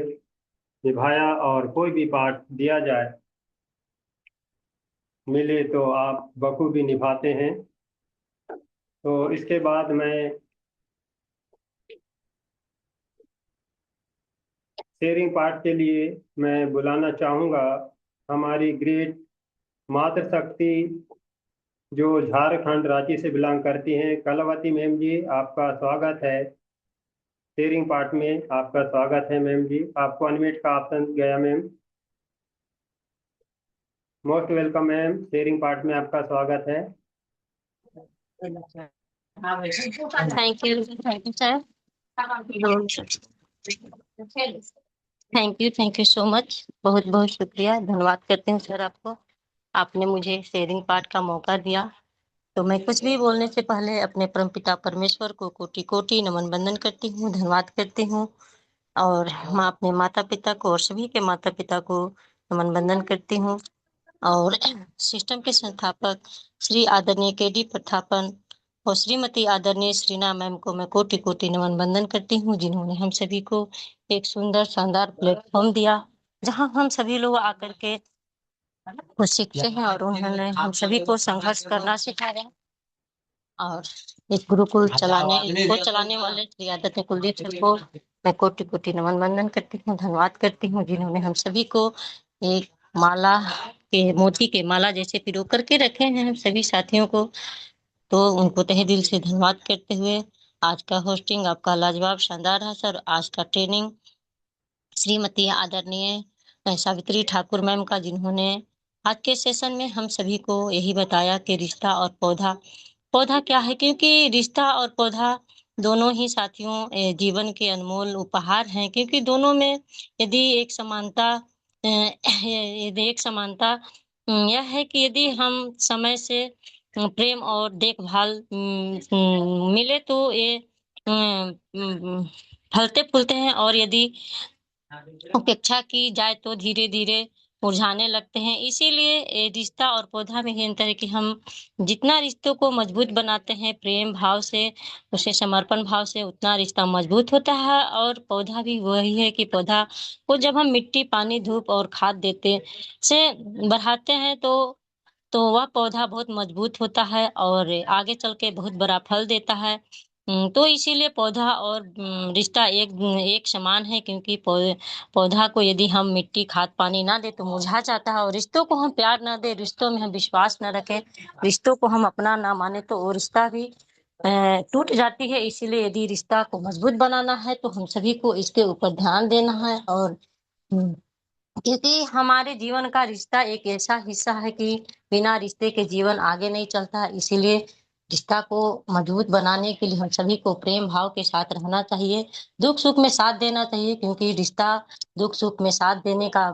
निभाया, और कोई भी पाठ दिया जाए मिले तो आप बखूबी निभाते हैं। तो इसके बाद मैं शेयरिंग पार्ट के लिए मैं बुलाना चाहूँगा हमारी ग्रेट मातृशक्ति, जो झारखंड रांची से बिलोंग करती हैं, कलावती मैम जी, आपका स्वागत है शेयरिंग पार्ट में। आपका स्वागत है मैम जी, आपको अनम्यूट का ऑप्शन गया ma'am. Most welcome ma'am, sharing part में आपका स्वागत है। Thank you sir. Thank you so much. बहुत बहुत शुक्रिया, धन्यवाद करती हूँ सर आपको। आपने मुझे शेयरिंग पार्ट का मौका दिया। तो मैं कुछ भी बोलने से पहले अपने परमपिता परमेश्वर को कोटि कोटि नमन बंदन करती हूँ, धन्यवाद करती हूँ। और मैं अपने माता पिता को और सभी के माता पिता को नमन बंदन करती हूँ। और सिस्टम के संस्थापक श्री आदरणीय के.डी. प्रथापन और श्रीमती आदरणीय श्रीना मैम को मैं कोटि कोटि नमन बंदन करती हूँ, जिन्होंने हम सभी को एक सुंदर शानदार प्लेटफॉर्म दिया, जहाँ हम सभी लोग आकर के कुछ सीखते हैं, और उन्होंने हम सभी को संघर्ष करना सिखाया। और इस गुरुकुल चलाने वाले श्री आदरणीय कुलदीप सर को मैं कोटि कोटि नमन वंदन करती हूँ, धन्यवाद करती हूँ, जिन्होंने हम सभी को एक माला के मोती के माला जैसे पिरो करके रखे हैं हम सभी साथियों को। तो उनको तहे दिल से धन्यवाद करते हुए आज का होस्टिंग आपका लाजवाब शानदार है सर। आज का ट्रेनिंग श्रीमती आदरणीय सावित्री ठाकुर मैम का, जिन्होंने आज के सेशन में हम सभी को यही बताया कि रिश्ता और पौधा क्या है, क्योंकि रिश्ता और पौधा दोनों ही साथियों जीवन के अनमोल उपहार हैं, क्योंकि दोनों में यदि एक समानता यह है कि यदि हम समय से प्रेम और देखभाल मिले तो ये फलते फूलते हैं, और यदि उपेक्षा की जाए तो धीरे धीरे मुरझाने लगते हैं। इसीलिए रिश्ता और पौधा में ही अंतर है कि हम जितना रिश्तों को मजबूत बनाते हैं प्रेम भाव से, उसे समर्पण भाव से, उतना रिश्ता मजबूत होता है। और पौधा भी वही है कि पौधा को जब हम मिट्टी पानी धूप और खाद देते से बढ़ाते हैं तो वह पौधा बहुत मजबूत होता है और आगे चल के बहुत बड़ा फल देता है। तो इसीलिए पौधा और रिश्ता एक समान है, क्योंकि पौधा को यदि हम मिट्टी खाद पानी ना दे तो मुरझा जाता है, और रिश्तों को हम प्यार ना दे, रिश्तों में हम विश्वास ना रखें, रिश्तों को हम अपना ना माने तो वो रिश्ता भी टूट जाती है। इसीलिए यदि रिश्ता को मजबूत बनाना है तो हम सभी को इसके ऊपर ध्यान देना है। और क्योंकि हमारे जीवन का रिश्ता एक ऐसा हिस्सा है कि बिना रिश्ते के जीवन आगे नहीं चलता। इसीलिए रिश्ता को मजबूत बनाने के लिए हम सभी को प्रेम भाव के साथ रहना चाहिए, दुख सुख में साथ देना चाहिए, क्योंकि रिश्ता दुख सुख में साथ देने का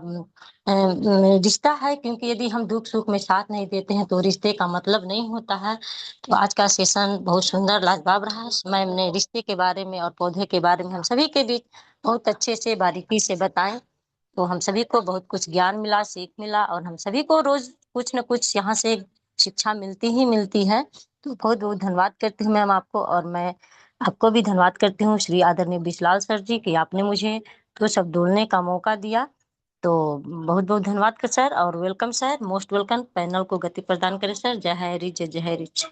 रिश्ता है। क्योंकि यदि हम दुख सुख में साथ नहीं देते हैं तो रिश्ते का मतलब नहीं होता है। तो आज का सेशन बहुत सुंदर लाजवाब रहा। मैम ने रिश्ते के बारे में और पौधे के बारे में हम सभी के बीच बहुत अच्छे से बारीकी से बताएं, तो हम सभी को बहुत कुछ ज्ञान मिला, सीख मिला, और हम सभी को रोज कुछ न कुछ यहाँ से शिक्षा मिलती ही मिलती है। तो बहुत बहुत धन्यवाद करती हूँ मैम आपको, और मैं आपको भी धन्यवाद करती हूँ श्री आदरणीय विशलाल सर जी कि आपने मुझे दो शब्द बोलने का मौका दिया। तो बहुत बहुत धन्यवाद कर सर, और welcome sir, most welcome. Panel को गति प्रदान करें सर। जय है रिच, जय है रिच।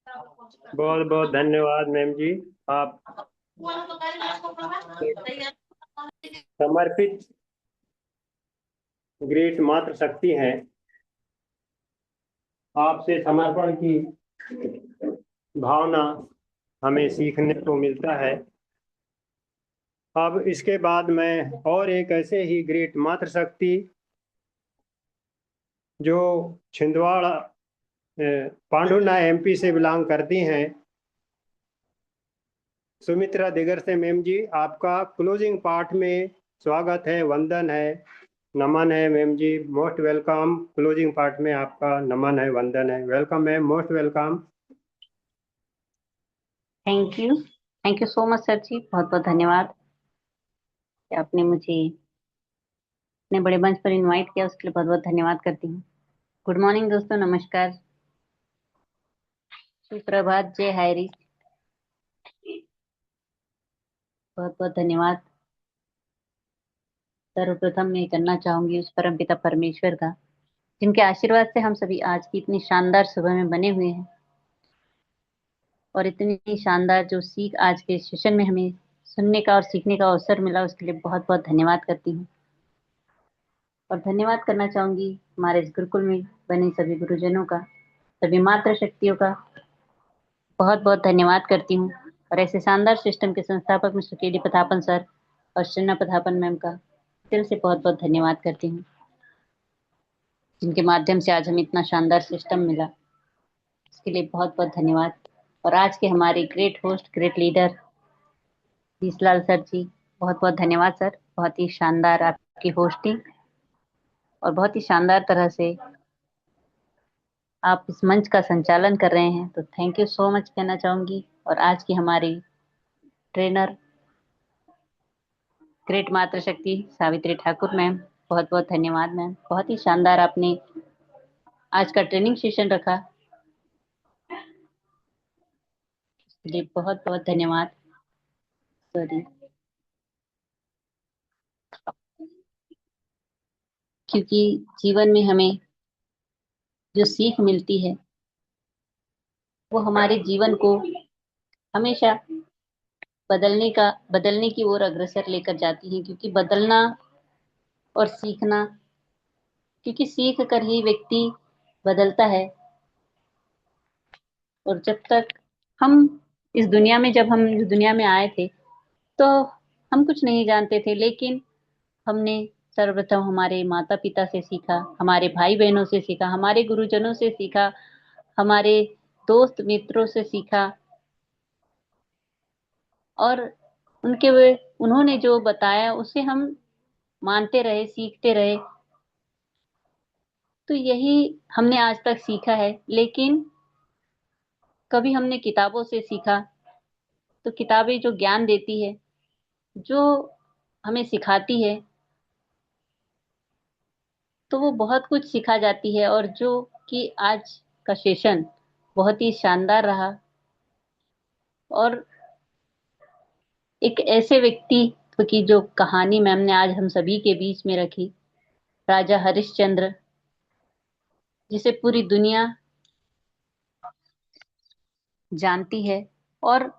बहुत बहुत धन्यवाद मैम जी, आप समर्पित ग्रेट मातृशक्ति हैं। आपसे समर्पण की भावना हमें सीखने को मिलता है। अब इसके बाद मैं और एक ऐसे ही ग्रेट मातृशक्ति जो छिंदवाड़ा पांडुना एमपी से बिलोंग करती हैं, सुमित्रा दिगर से मैम जी, आपका क्लोजिंग पार्ट में स्वागत है, वंदन है, नमन है। Ma'am ji most welcome. Closing part में आपका नमन है, वंदन है। Welcome ma'am, most welcome. Thank you so much sir ji, बहुत बहुत धन्यवाद कि आपने मुझे इतने बड़े मंच पर इनवाइट किया, उसके लिए बहुत बहुत धन्यवाद करती हूँ। गुड मॉर्निंग दोस्तों, नमस्कार, सुप्रभात, जय हरी। बहुत बहुत धन्यवाद सर्वप्रथम मैं करना चाहूंगी उस परम पिता परमेश्वर का, जिनके आशीर्वाद से हम सभी आज की इतनी शानदार सुबह में बने हुए हैं, और इतनी शानदार जो सीख आज के सेशन में हमें सुनने का और सीखने का अवसर मिला, उसके लिए बहुत बहुत धन्यवाद करती हूँ। और धन्यवाद करना चाहूंगी हमारे इस गुरुकुल में बने सभी गुरुजनों का, सभी मातृ शक्तियों का बहुत बहुत धन्यवाद करती हूँ। और ऐसे शानदार सिस्टम के संस्थापक मिस्टर के डी प्रतापन सर और श्रीना प्रतापन मैम का दिल से बहुत बहुत धन्यवाद करती हूँ, जिनके माध्यम से आज हमें इतना शानदार सिस्टम मिला, इसके लिए बहुत बहुत धन्यवाद। और आज के हमारे great host, great leader Bisalal sir ji, बहुत बहुत धन्यवाद सर, बहुत ही शानदार आपकी होस्टिंग और बहुत ही शानदार तरह से आप इस मंच का संचालन कर रहे हैं, तो थैंक यू सो मच कहना चाहूंगी। और आज की हमारी ट्रेनर ग्रेट मातृशक्ति सावित्री ठाकुर मैम, बहुत बहुत धन्यवाद मैम, बहुत ही शानदार आपने आज का ट्रेनिंग सेशन रखा, इसलिए बहुत बहुत धन्यवाद। सॉरी, क्योंकि जीवन में हमें जो सीख मिलती है वो हमारे जीवन को हमेशा बदलने की ओर अग्रसर लेकर जाती है, क्योंकि बदलना और सीखना, क्योंकि सीख कर ही व्यक्ति बदलता है। और जब तक हम जब हम इस दुनिया में आए थे, तो हम कुछ नहीं जानते थे, लेकिन हमने सर्वप्रथम हमारे माता पिता से सीखा, हमारे भाई बहनों से सीखा, हमारे गुरुजनों से सीखा, हमारे दोस्त मित्रों से सीखा, और उन्होंने जो बताया उसे हम मानते रहे, सीखते रहे। तो यही हमने आज तक सीखा है। लेकिन कभी हमने किताबों से सीखा, तो किताबें जो ज्ञान देती है, जो हमें सिखाती है, तो वो बहुत कुछ सिखा जाती है। और जो कि आज का सेशन बहुत ही शानदार रहा, और एक ऐसे व्यक्तित्व की जो कहानी मैम ने आज हम सभी के बीच में रखी, राजा हरिश्चंद्र, जिसे पूरी दुनिया जानती है, और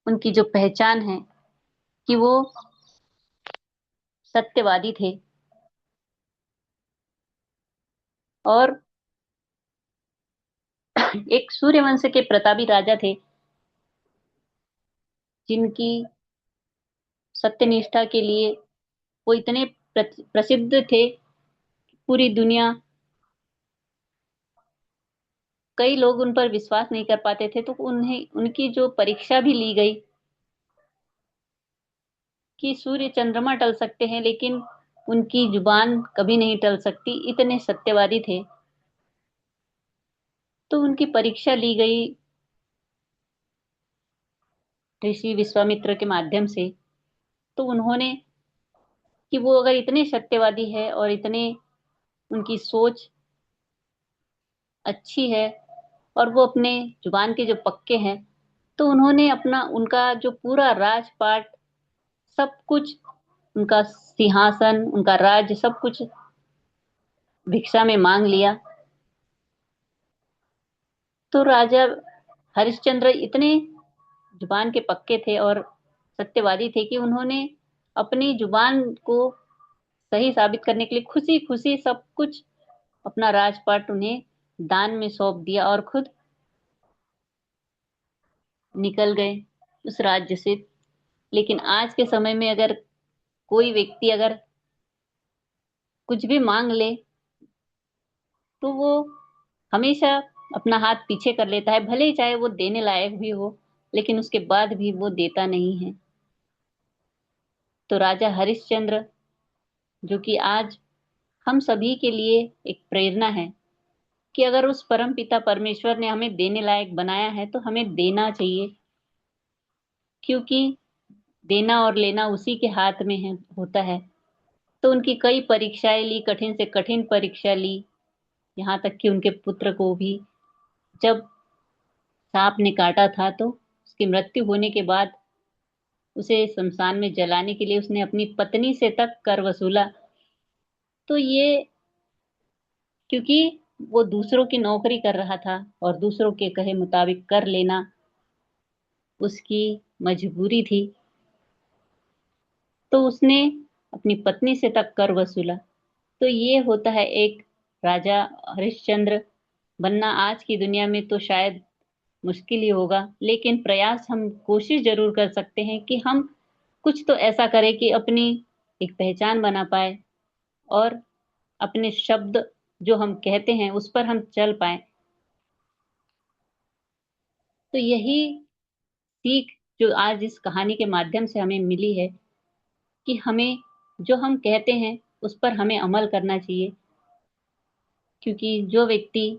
उनकी जो पहचान है कि वो सत्यवादी थे, और एक सूर्यवंश के प्रतापी राजा थे, जिनकी सत्यनिष्ठा के लिए वो इतने प्रसिद्ध थे, पूरी दुनिया, कई लोग उन पर विश्वास नहीं कर पाते थे, तो उन्हें उनकी जो परीक्षा भी ली गई कि सूर्य चंद्रमा टल सकते हैं लेकिन उनकी जुबान कभी नहीं टल सकती, इतने सत्यवादी थे। तो उनकी परीक्षा ली गई ऋषि विश्वामित्र के माध्यम से। तो उन्होंने कि वो अगर इतने सत्यवादी है और इतने उनकी सोच अच्छी है, और वो अपने जुबान के जो पक्के हैं, तो उन्होंने अपना उनका जो पूरा राजपाट, सब कुछ, उनका सिंहासन, उनका राज्य, सब कुछ भिक्षा में मांग लिया। तो राजा हरिश्चंद्र इतने जुबान के पक्के थे और सत्यवादी थे कि उन्होंने अपनी जुबान को सही साबित करने के लिए खुशी खुशी सब कुछ, अपना राजपाट उन्हें दान में सौंप दिया और खुद निकल गए उस राज्य से। लेकिन आज के समय में अगर कोई व्यक्ति अगर कुछ भी मांग ले तो वो हमेशा अपना हाथ पीछे कर लेता है, भले ही चाहे वो देने लायक भी हो, लेकिन उसके बाद भी वो देता नहीं है। तो राजा हरिश्चंद्र, जो कि आज हम सभी के लिए एक प्रेरणा है कि अगर उस परम पिता परमेश्वर ने हमें देने लायक बनाया है तो हमें देना चाहिए, क्योंकि देना और लेना उसी के हाथ में है होता है। तो उनकी कई परीक्षाएं ली, कठिन से कठिन परीक्षा ली, यहाँ तक कि उनके पुत्र को भी जब सांप ने काटा था तो उसकी मृत्यु होने के बाद उसे शमशान में जलाने के लिए उसने अपनी पत्नी से तक कर वसूला। तो ये क्योंकि वो दूसरों की नौकरी कर रहा था और दूसरों के कहे मुताबिक कर लेना उसकी मजबूरी थी, तो उसने अपनी पत्नी से तक कर वसूला। तो ये होता है एक राजा हरिश्चंद्र बनना। आज की दुनिया में तो शायद मुश्किल ही होगा, लेकिन प्रयास हम कोशिश जरूर कर सकते हैं कि हम कुछ तो ऐसा करें कि अपनी एक पहचान बना पाए और अपने शब्द जो हम कहते हैं उस पर हम चल पाए। तो यही सीख जो आज इस कहानी के माध्यम से हमें मिली है कि हमें जो हम कहते हैं उस पर हमें अमल करना चाहिए, क्योंकि जो व्यक्ति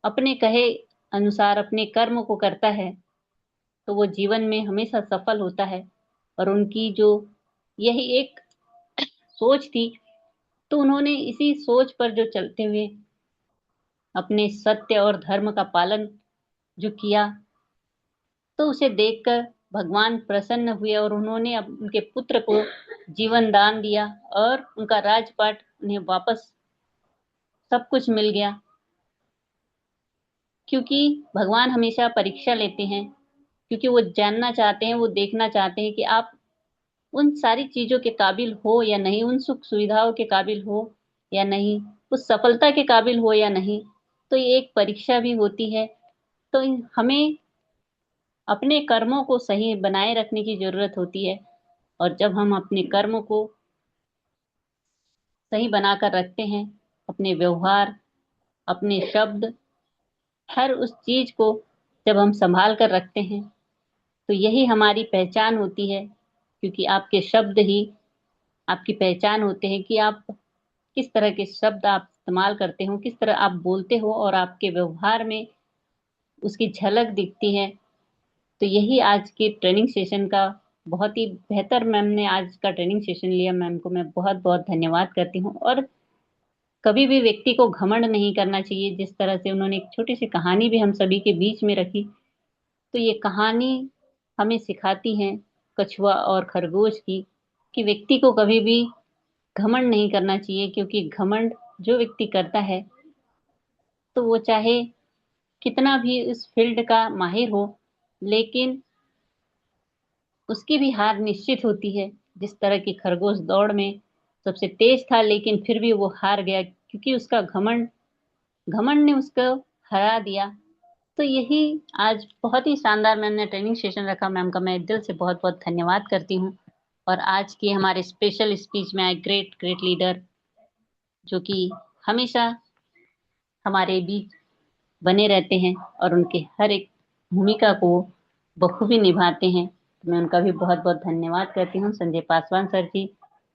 अपने कहे अनुसार अपने कर्म को करता है तो वो जीवन में हमेशा सफल होता है। और उनकी जो यही एक सोच थी, तो उन्होंने इसी सोच पर जो चलते हुए अपने सत्य और धर्म का पालन जो किया, तो उसे देखकर भगवान प्रसन्न हुए और उन्होंने उनके पुत्र को जीवन दान दिया और उनका राजपाट उन्हें वापस सब कुछ मिल गया। क्योंकि भगवान हमेशा परीक्षा लेते हैं, क्योंकि वो जानना चाहते हैं, वो देखना चाहते हैं कि आप उन सारी चीजों के काबिल हो या नहीं, उन सुख सुविधाओं के काबिल हो या नहीं, उस सफलता के काबिल हो या नहीं। तो ये एक परीक्षा भी होती है। तो हमें अपने कर्मों को सही बनाए रखने की जरूरत होती है। और जब हम अपने कर्म को सही बनाकर रखते हैं, अपने व्यवहार, अपने शब्द, हर उस चीज को जब हम संभाल कर रखते हैं, तो यही हमारी पहचान होती है। क्योंकि आपके शब्द ही आपकी पहचान होते हैं कि आप किस तरह के शब्द आप इस्तेमाल करते हो, किस तरह आप बोलते हो, और आपके व्यवहार में उसकी झलक दिखती है। तो यही आज के ट्रेनिंग सेशन का बहुत ही बेहतर, मैम ने आज का ट्रेनिंग सेशन लिया, मैम को मैं बहुत बहुत धन्यवाद करती हूँ। और कभी भी व्यक्ति को घमंड नहीं करना चाहिए। जिस तरह से उन्होंने एक छोटी सी कहानी भी हम सभी के बीच में रखी, तो ये कहानी हमें सिखाती है कछुआ और खरगोश की, कि व्यक्ति को कभी भी घमंड नहीं करना चाहिए। क्योंकि घमंड जो व्यक्ति करता है, तो वो चाहे कितना भी इस फील्ड का माहिर हो, लेकिन उसकी भी हार निश्चित होती है। जिस तरह की खरगोश दौड़ में सबसे तेज था, लेकिन फिर भी वो हार गया, क्योंकि उसका घमंड घमंड ने उसको हरा दिया। तो यही आज बहुत ही शानदार मैम ने ट्रेनिंग सेशन रखा। मैम का मैं दिल से बहुत बहुत धन्यवाद करती हूँ। और आज की हमारे स्पेशल स्पीच में आए ग्रेट ग्रेट लीडर, जो कि हमेशा हमारे बीच बने रहते हैं और उनके हर एक भूमिका को बखूबी निभाते हैं, तो मैं उनका भी बहुत बहुत धन्यवाद करती हूँ। संजय पासवान सर जी,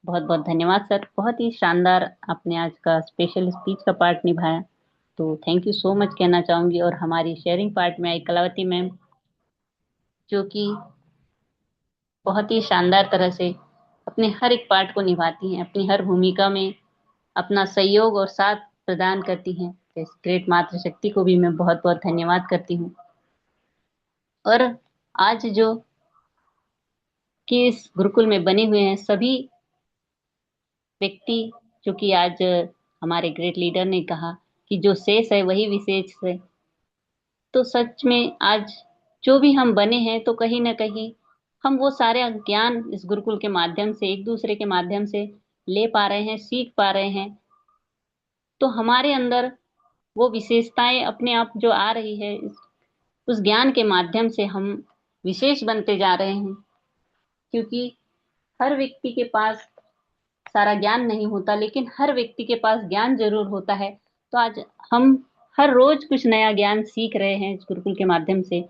बहुत बहुत धन्यवाद सर, बहुत ही शानदार आपने आज का स्पेशल स्पीच का पार्ट निभाया, तो थैंक यू सो मच कहना चाहूंगी। और हमारी शेयरिंग पार्ट में आई कलावती मैम, जो कि बहुत ही शानदार तरह से अपने हर एक पार्ट को निभाती हैं, अपनी हर भूमिका में अपना सहयोग और साथ प्रदान करती हैं। इस ग्रेट मातृशक्ति को भी मैं बहुत बहुत धन्यवाद करती हूँ। और आज जो कि इस गुरुकुल में बने हुए हैं सभी व्यक्ति, जो कि आज हमारे ग्रेट लीडर ने कहा कि जो शेष है वही विशेष है, तो सच में आज जो भी हम बने हैं, तो कहीं ना कहीं हम वो सारे ज्ञान इस गुरुकुल के माध्यम से, एक दूसरे के माध्यम से ले पा रहे हैं, सीख पा रहे हैं। तो हमारे अंदर वो विशेषताएं अपने आप जो आ रही है, उस ज्ञान के माध्यम से हम विशेष बनते जा रहे हैं। क्योंकि हर व्यक्ति के पास सारा ज्ञान नहीं होता, लेकिन हर व्यक्ति के पास ज्ञान जरूर होता है। तो आज हम हर रोज कुछ नया ज्ञान सीख रहे हैं इस गुरुकुल के माध्यम से।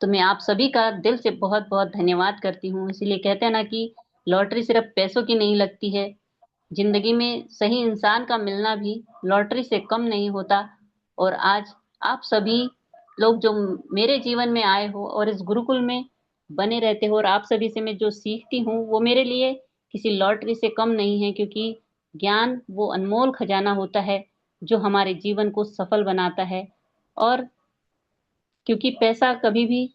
तो मैं आप सभी का दिल से बहुत बहुत धन्यवाद करती हूँ। इसीलिए कहते हैं ना कि लॉटरी सिर्फ पैसों की नहीं लगती है, जिंदगी में सही इंसान का मिलना भी लॉटरी से कम नहीं होता। और आज आप सभी लोग जो मेरे जीवन में आए हो और इस गुरुकुल में बने रहते हो, और आप सभी से मैं जो सीखती हूँ वो मेरे लिए किसी लॉटरी से कम नहीं है। क्योंकि ज्ञान वो अनमोल खजाना होता है जो हमारे जीवन को सफल बनाता है। और क्योंकि पैसा कभी भी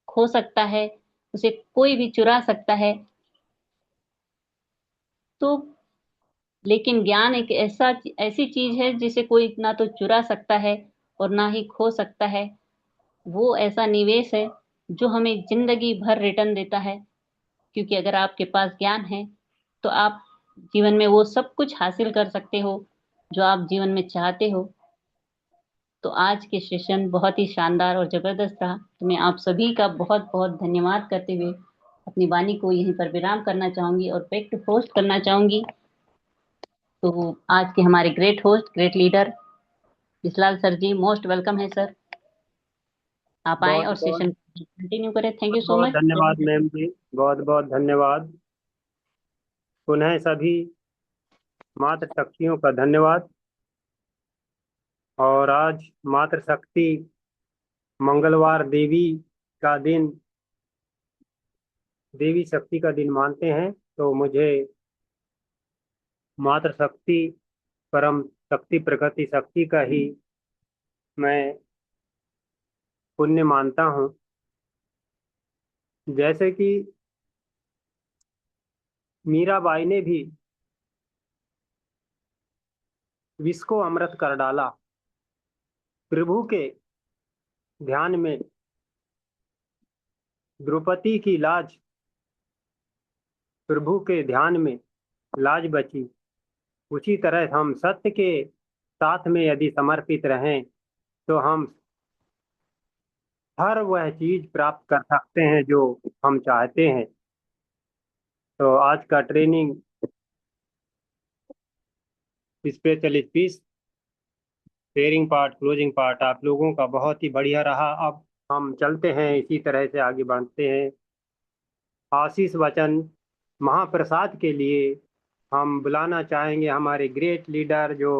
खो सकता है, उसे कोई भी चुरा सकता है, तो लेकिन ज्ञान एक ऐसी चीज है जिसे कोई ना तो चुरा सकता है और ना ही खो सकता है। वो ऐसा निवेश है जो हमें जिंदगी भर रिटर्न देता है। क्योंकि अगर आपके पास ज्ञान है तो आप जीवन में वो सब कुछ हासिल कर सकते हो जो आप जीवन में चाहते हो। तो आज के सेशन बहुत ही शानदार और जबरदस्त रहा। तो मैं आप सभी का बहुत बहुत धन्यवाद करते हुए अपनी वाणी को यहीं पर विराम करना चाहूंगी और बैक टू होस्ट करना चाहूंगी। तो आज के हमारे great host, great leader Visalal sir ji, most welcome है सर। आप आए बहुत और बहुत सेशन कंटिन्यू करें। थैंक यू बहुत सो बहुत मच। धन्यवाद मैम जी, बहुत बहुत धन्यवाद। पुनः सभी मातृशक्तियों का धन्यवाद। और आज मातृशक्ति मंगलवार का दिन देवी शक्ति का दिन मानते हैं, तो मुझे मातृशक्ति, परम शक्ति, प्रकृति शक्ति का ही मैं पुण्य मानता हूँ। जैसे कि मीराबाई ने भी विष को अमृत कर डाला, प्रभु के ध्यान में द्रौपदी की लाज, प्रभु के ध्यान में लाज बची। उसी तरह हम सत्य के साथ में यदि समर्पित रहें तो हम हर वह चीज प्राप्त कर सकते हैं जो हम चाहते हैं। तो आज का training special speech, sharing part, closing part आप लोगों का बहुत ही बढ़िया रहा। अब हम चलते हैं, इसी तरह से आगे बढ़ते हैं। आशीष वचन महाप्रसाद के लिए हम बुलाना चाहेंगे हमारे ग्रेट लीडर जो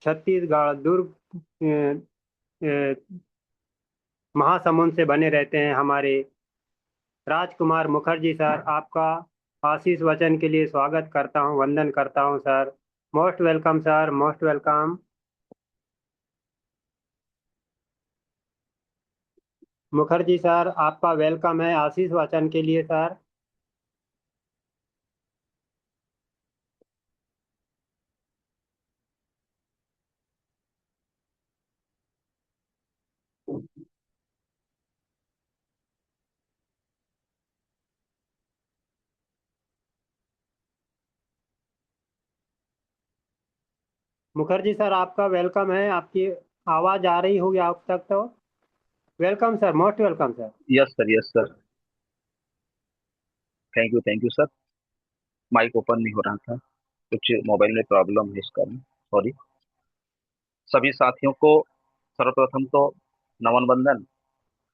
छत्तीसगढ़ दुर्ग महासमुंद से बने रहते हैं, हमारे राजकुमार मुखर्जी सर। आपका आशीष वचन के लिए स्वागत करता हूं, वंदन करता हूं sir. Most welcome sir, most welcome. Mukherjee sir, आपका वेलकम है आशीष वचन के लिए सर। मुखर्जी सर, आपका वेलकम है। आपकी आवाज आ रही होगी आप तक तो। Welcome sir, most welcome sir. Yes sir, yes sir. Thank you sir. Mike open नहीं हो रहा था, कुछ मोबाइल में प्रॉब्लम है, इस कारण सॉरी। सभी साथियों को सर्वप्रथम तो नमन बंदन,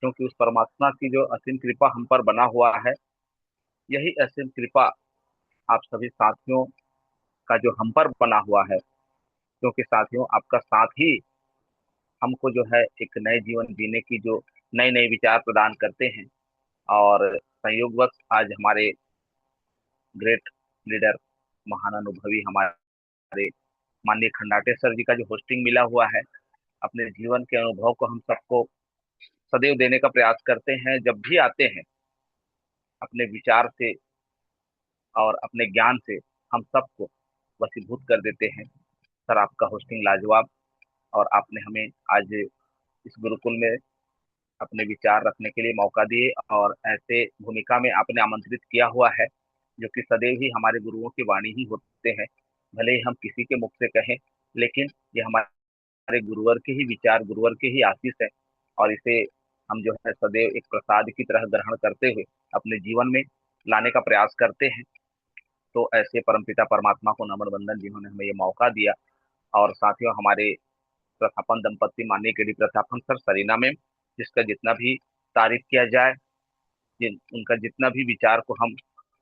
क्योंकि उस परमात्मा की जो असीम कृपा हम पर बना हुआ है, यही असीम कृपा आप सभी साथियों का जो हम पर बना हुआ है, क्योंकि साथियों आपका साथ ही हमको जो है एक नए जीवन जीने की जो नए नए विचार प्रदान करते हैं। और संयोगवश आज हमारे ग्रेट लीडर, महान अनुभवी हमारे माननीय खंडाटे सर जी का जो होस्टिंग मिला हुआ है, अपने जीवन के अनुभव को हम सबको सदैव देने का प्रयास करते हैं। जब भी आते हैं अपने विचार से और अपने ज्ञान से हम सबको वशीभूत कर देते हैं। सर आपका होस्टिंग लाजवाब, और आपने हमें आज इस गुरुकुल में अपने विचार रखने के लिए मौका दिए, और ऐसे भूमिका में आपने आमंत्रित किया हुआ है जो कि सदैव ही हमारे गुरुओं की वाणी ही होते हैं। भले ही हम किसी के मुख से कहें लेकिन ये हमारे गुरुवर के ही विचार, गुरुवर के ही आशीष है, और इसे हम जो है सदैव एक प्रसाद की तरह ग्रहण करते हुए अपने जीवन में लाने का प्रयास करते हैं। तो ऐसे परमपिता परमात्मा को नमन वंदन, जिन्होंने हमें ये मौका दिया। और साथियों, हमारे प्रथापन दंपत्ति माननीय के डी प्रथापन सर सरीना में, जिसका जितना भी तारीफ किया जाए, उनका जितना भी विचार को हम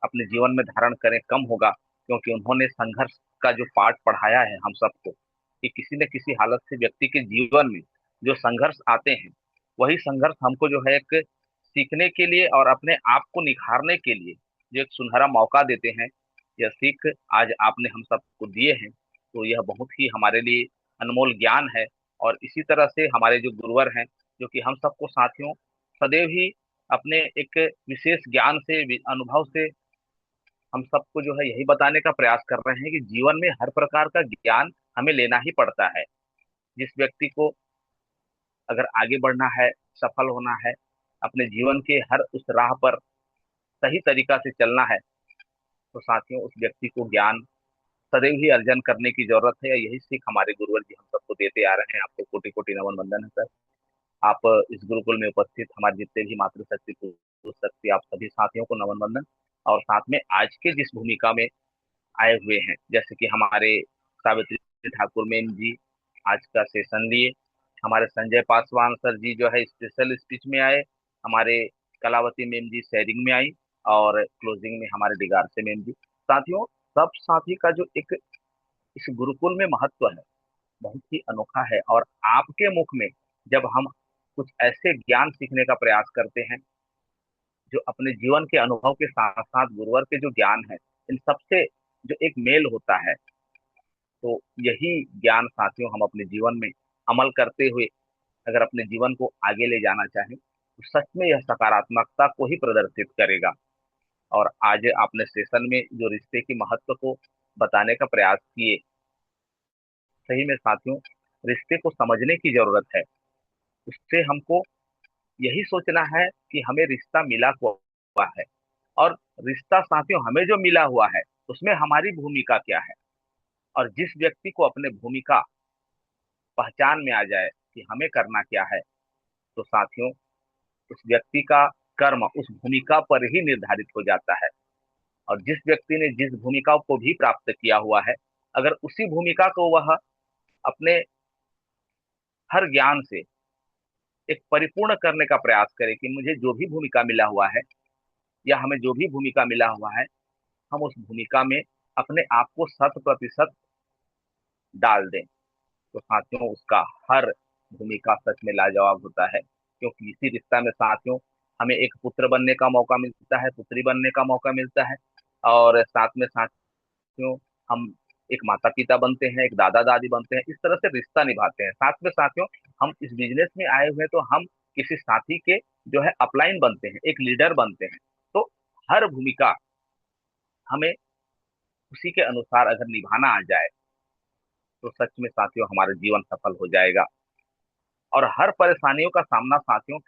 अपने जीवन में धारण करें कम होगा, क्योंकि उन्होंने संघर्ष का जो पाठ पढ़ाया है हम सबको, कि किसी न किसी हालत से व्यक्ति के जीवन में जो संघर्ष आते हैं, वही संघर्ष हमको जो है एक सीखने के लिए और अपने आप को निखारने के लिए जो एक सुनहरा मौका देते हैं। यह सीख आज आपने हम सबको दिए हैं, तो यह बहुत ही हमारे लिए अनमोल ज्ञान है। और इसी तरह से हमारे जो गुरुवर हैं, जो कि हम सबको साथियों सदैव ही अपने एक विशेष ज्ञान से, अनुभव से हम सबको जो है यही बताने का प्रयास कर रहे हैं कि जीवन में हर प्रकार का ज्ञान हमें लेना ही पड़ता है। जिस व्यक्ति को अगर आगे बढ़ना है, सफल होना है, अपने जीवन के हर उस राह पर सही तरीका से चलना है, तो साथियों उस व्यक्ति को ज्ञान सदैव ही अर्जन करने की जरूरत है। यही सीख हमारे गुरुवर जी हम सबको देते आ रहे हैं। आपको कोटि कोटि नमन वंदन है सर। आप इस गुरुकुल में उपस्थित हमारे जितने भी मातृशक्ति, पुरुष शक्ति, आप सभी साथियों को नमन वंदन। और साथ में आज के जिस भूमिका में आए हुए हैं, जैसे कि हमारे सावित्री ठाकुर मैम जी आज का सेशन लिए, हमारे संजय पासवान सर जी जो है स्पेशल स्पीच में आए, हमारे कलावती मैम जी शेयरिंग में आई, और क्लोजिंग में हमारे डिगार से मैम जी। साथियों, सब साथी का जो एक इस गुरुकुल में महत्व है, बहुत ही अनोखा है। और आपके मुख में जब हम कुछ ऐसे ज्ञान सीखने का प्रयास करते हैं, जो अपने जीवन के अनुभव के साथ साथ गुरुवर के जो ज्ञान है, इन सबसे जो एक मेल होता है, तो यही ज्ञान साथियों हम अपने जीवन में अमल करते हुए अगर अपने जीवन को आगे ले जाना चाहें, तो सच में यह सकारात्मकता को ही प्रदर्शित करेगा। और आज आपने सेशन में जो रिश्ते की महत्व को बताने का प्रयास किए, सही में साथियों रिश्ते को समझने की जरूरत है। उससे हमको यही सोचना है कि हमें रिश्ता मिला हुआ है, और रिश्ता साथियों हमें जो मिला हुआ है उसमें हमारी भूमिका क्या है। और जिस व्यक्ति को अपने भूमिका पहचान में आ जाए कि हमें करना क्या है, तो साथियों उस व्यक्ति का कर्म उस भूमिका पर ही निर्धारित हो जाता है। और जिस व्यक्ति ने जिस भूमिका को भी प्राप्त किया हुआ है, अगर उसी भूमिका को वह अपने हर ज्ञान से एक परिपूर्ण करने का प्रयास करे कि मुझे जो भी भूमिका मिला हुआ है, या हमें जो भी भूमिका मिला हुआ है, हम उस भूमिका में अपने आप को 100% डाल दें, तो साथियों उसका हर भूमिका सच में लाजवाब होता है। क्योंकि इसी रिश्ता में साथियों हमें एक पुत्र बनने का मौका मिलता है, पुत्री बनने का मौका मिलता है, और साथ में साथियों हम एक माता पिता बनते हैं, एक दादा दादी बनते हैं। इस तरह से रिश्ता निभाते हैं। साथ में साथियों हम इस बिजनेस में आए हुए, तो हम किसी साथी के जो है अपलाइन बनते हैं, एक लीडर बनते हैं। तो हर भूमिका हमें उसी के अनुसार अगर निभाना आ जाए, तो सच में साथियों हमारा जीवन सफल हो जाएगा। और हर परेशानियों का सामना साथियों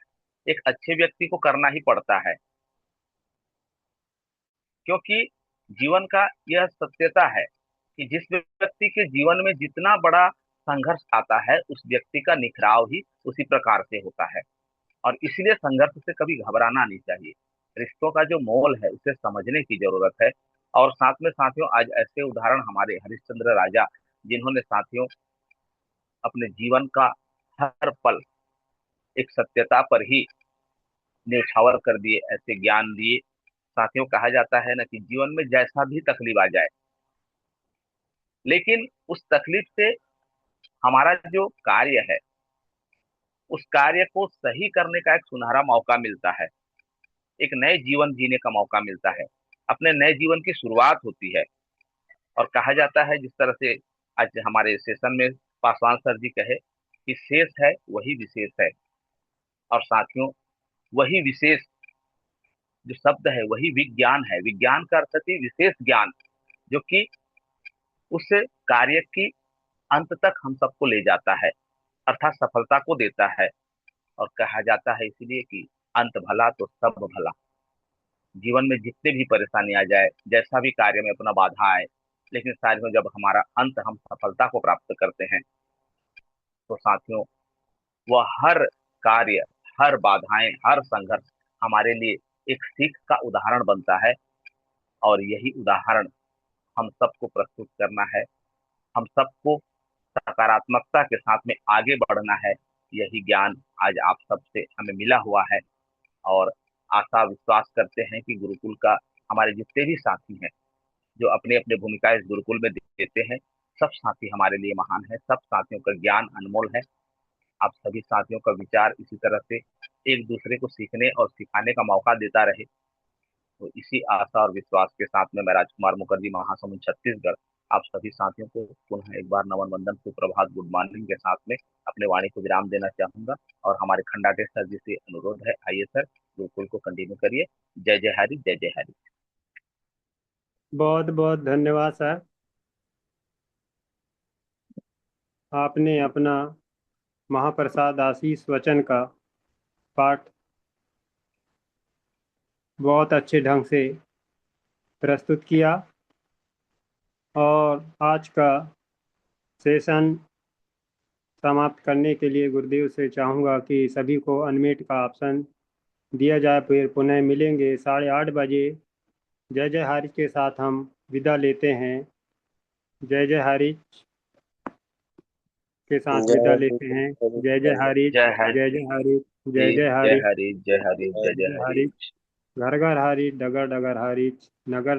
एक अच्छे व्यक्ति को करना ही पड़ता है, क्योंकि जीवन का यह सत्यता है कि जिस व्यक्ति के जीवन में जितना बड़ा संघर्ष आता है, उस व्यक्ति का निखराव ही उसी प्रकार से होता है। और इसलिए संघर्ष से कभी घबराना नहीं चाहिए। रिश्तों का जो मोल है उसे समझने की जरूरत है। और साथ में साथियों आज ऐसे उदाहरण हमारे हरिश्चंद्र राजा, जिन्होंने साथियों अपने जीवन का हर पल एक सत्यता पर ही न्यौछावर कर दिए, ऐसे ज्ञान दिए। साथियों कहा जाता है ना कि जीवन में जैसा भी तकलीफ आ जाए, लेकिन उस तकलीफ से हमारा जो कार्य है, उस कार्य को सही करने का एक सुनहरा मौका मिलता है, एक नए जीवन जीने का मौका मिलता है, अपने नए जीवन की शुरुआत होती है। और कहा जाता है, जिस तरह से आज हमारे सेशन में पासवान सर जी कहे कि शेष है वही विशेष है। और साथियों वही विशेष जो शब्द है वही विज्ञान है। विज्ञान का अर्थ है विशेष ज्ञान, जो कि उस कार्य की अंत तक हम सबको ले जाता है, अर्थात सफलता को देता है। और कहा जाता है इसीलिए कि अंत भला तो सब भला। जीवन में जितने भी परेशानी आ जाए, जैसा भी कार्य में अपना बाधा आए, लेकिन साथियों जब हमारा अंत हम सफलता को प्राप्त करते हैं तो साथियों वह हर कार्य, हर बाधाएं, हर संघर्ष हमारे लिए एक सीख का उदाहरण बनता है। और यही उदाहरण हम सबको प्रस्तुत करना है, हम सबको सकारात्मकता के साथ में आगे बढ़ना है। यही ज्ञान आज आप सबसे हमें मिला हुआ है और आशा विश्वास करते हैं कि गुरुकुल का हमारे जितने भी साथी हैं जो अपने अपने भूमिका इस गुरुकुल में देते हैं, सब साथी हमारे लिए महान है, सब साथियों का ज्ञान अनमोल है। आप सभी साथियों का विचार इसी तरह से एक दूसरे को सीखने और सिखाने का मौका देता रहे। तो इसी आशा और विश्वास के साथ में मैं राजकुमार मुखर्जी, महासमुंद छत्तीसगढ़, आप सभी साथियों को पुनः एक बार नमन वंदन, सुप्रभात, गुड मॉर्निंग के साथ में अपने वाणी को विराम देना चाहूंगा। और हमारे खंडाटे सर जी से अनुरोध है, आइए सर गुरुकुल को कंटिन्यू करिए। जय जय हरि, जय जय हरि। बहुत बहुत धन्यवाद सर, आपने अपना महाप्रसाद आशीष वचन का पाठ बहुत अच्छे ढंग से प्रस्तुत किया। और आज का सेशन समाप्त करने के लिए गुरुदेव से चाहूँगा कि सभी को अनम्यूट का ऑप्शन दिया जाए। फिर पुनः मिलेंगे 8:30 बजे। जय जय हरि के साथ हम विदा लेते हैं। जय जय हरि के साथ विदा लेते हैं। जय जय हरि, जय हरि, जय जय हरि, जय जय जय हरि, हरि, जय हरि, जय जय जय हरि। हरि। घर घर हरि, डगर डगर हरि, नगर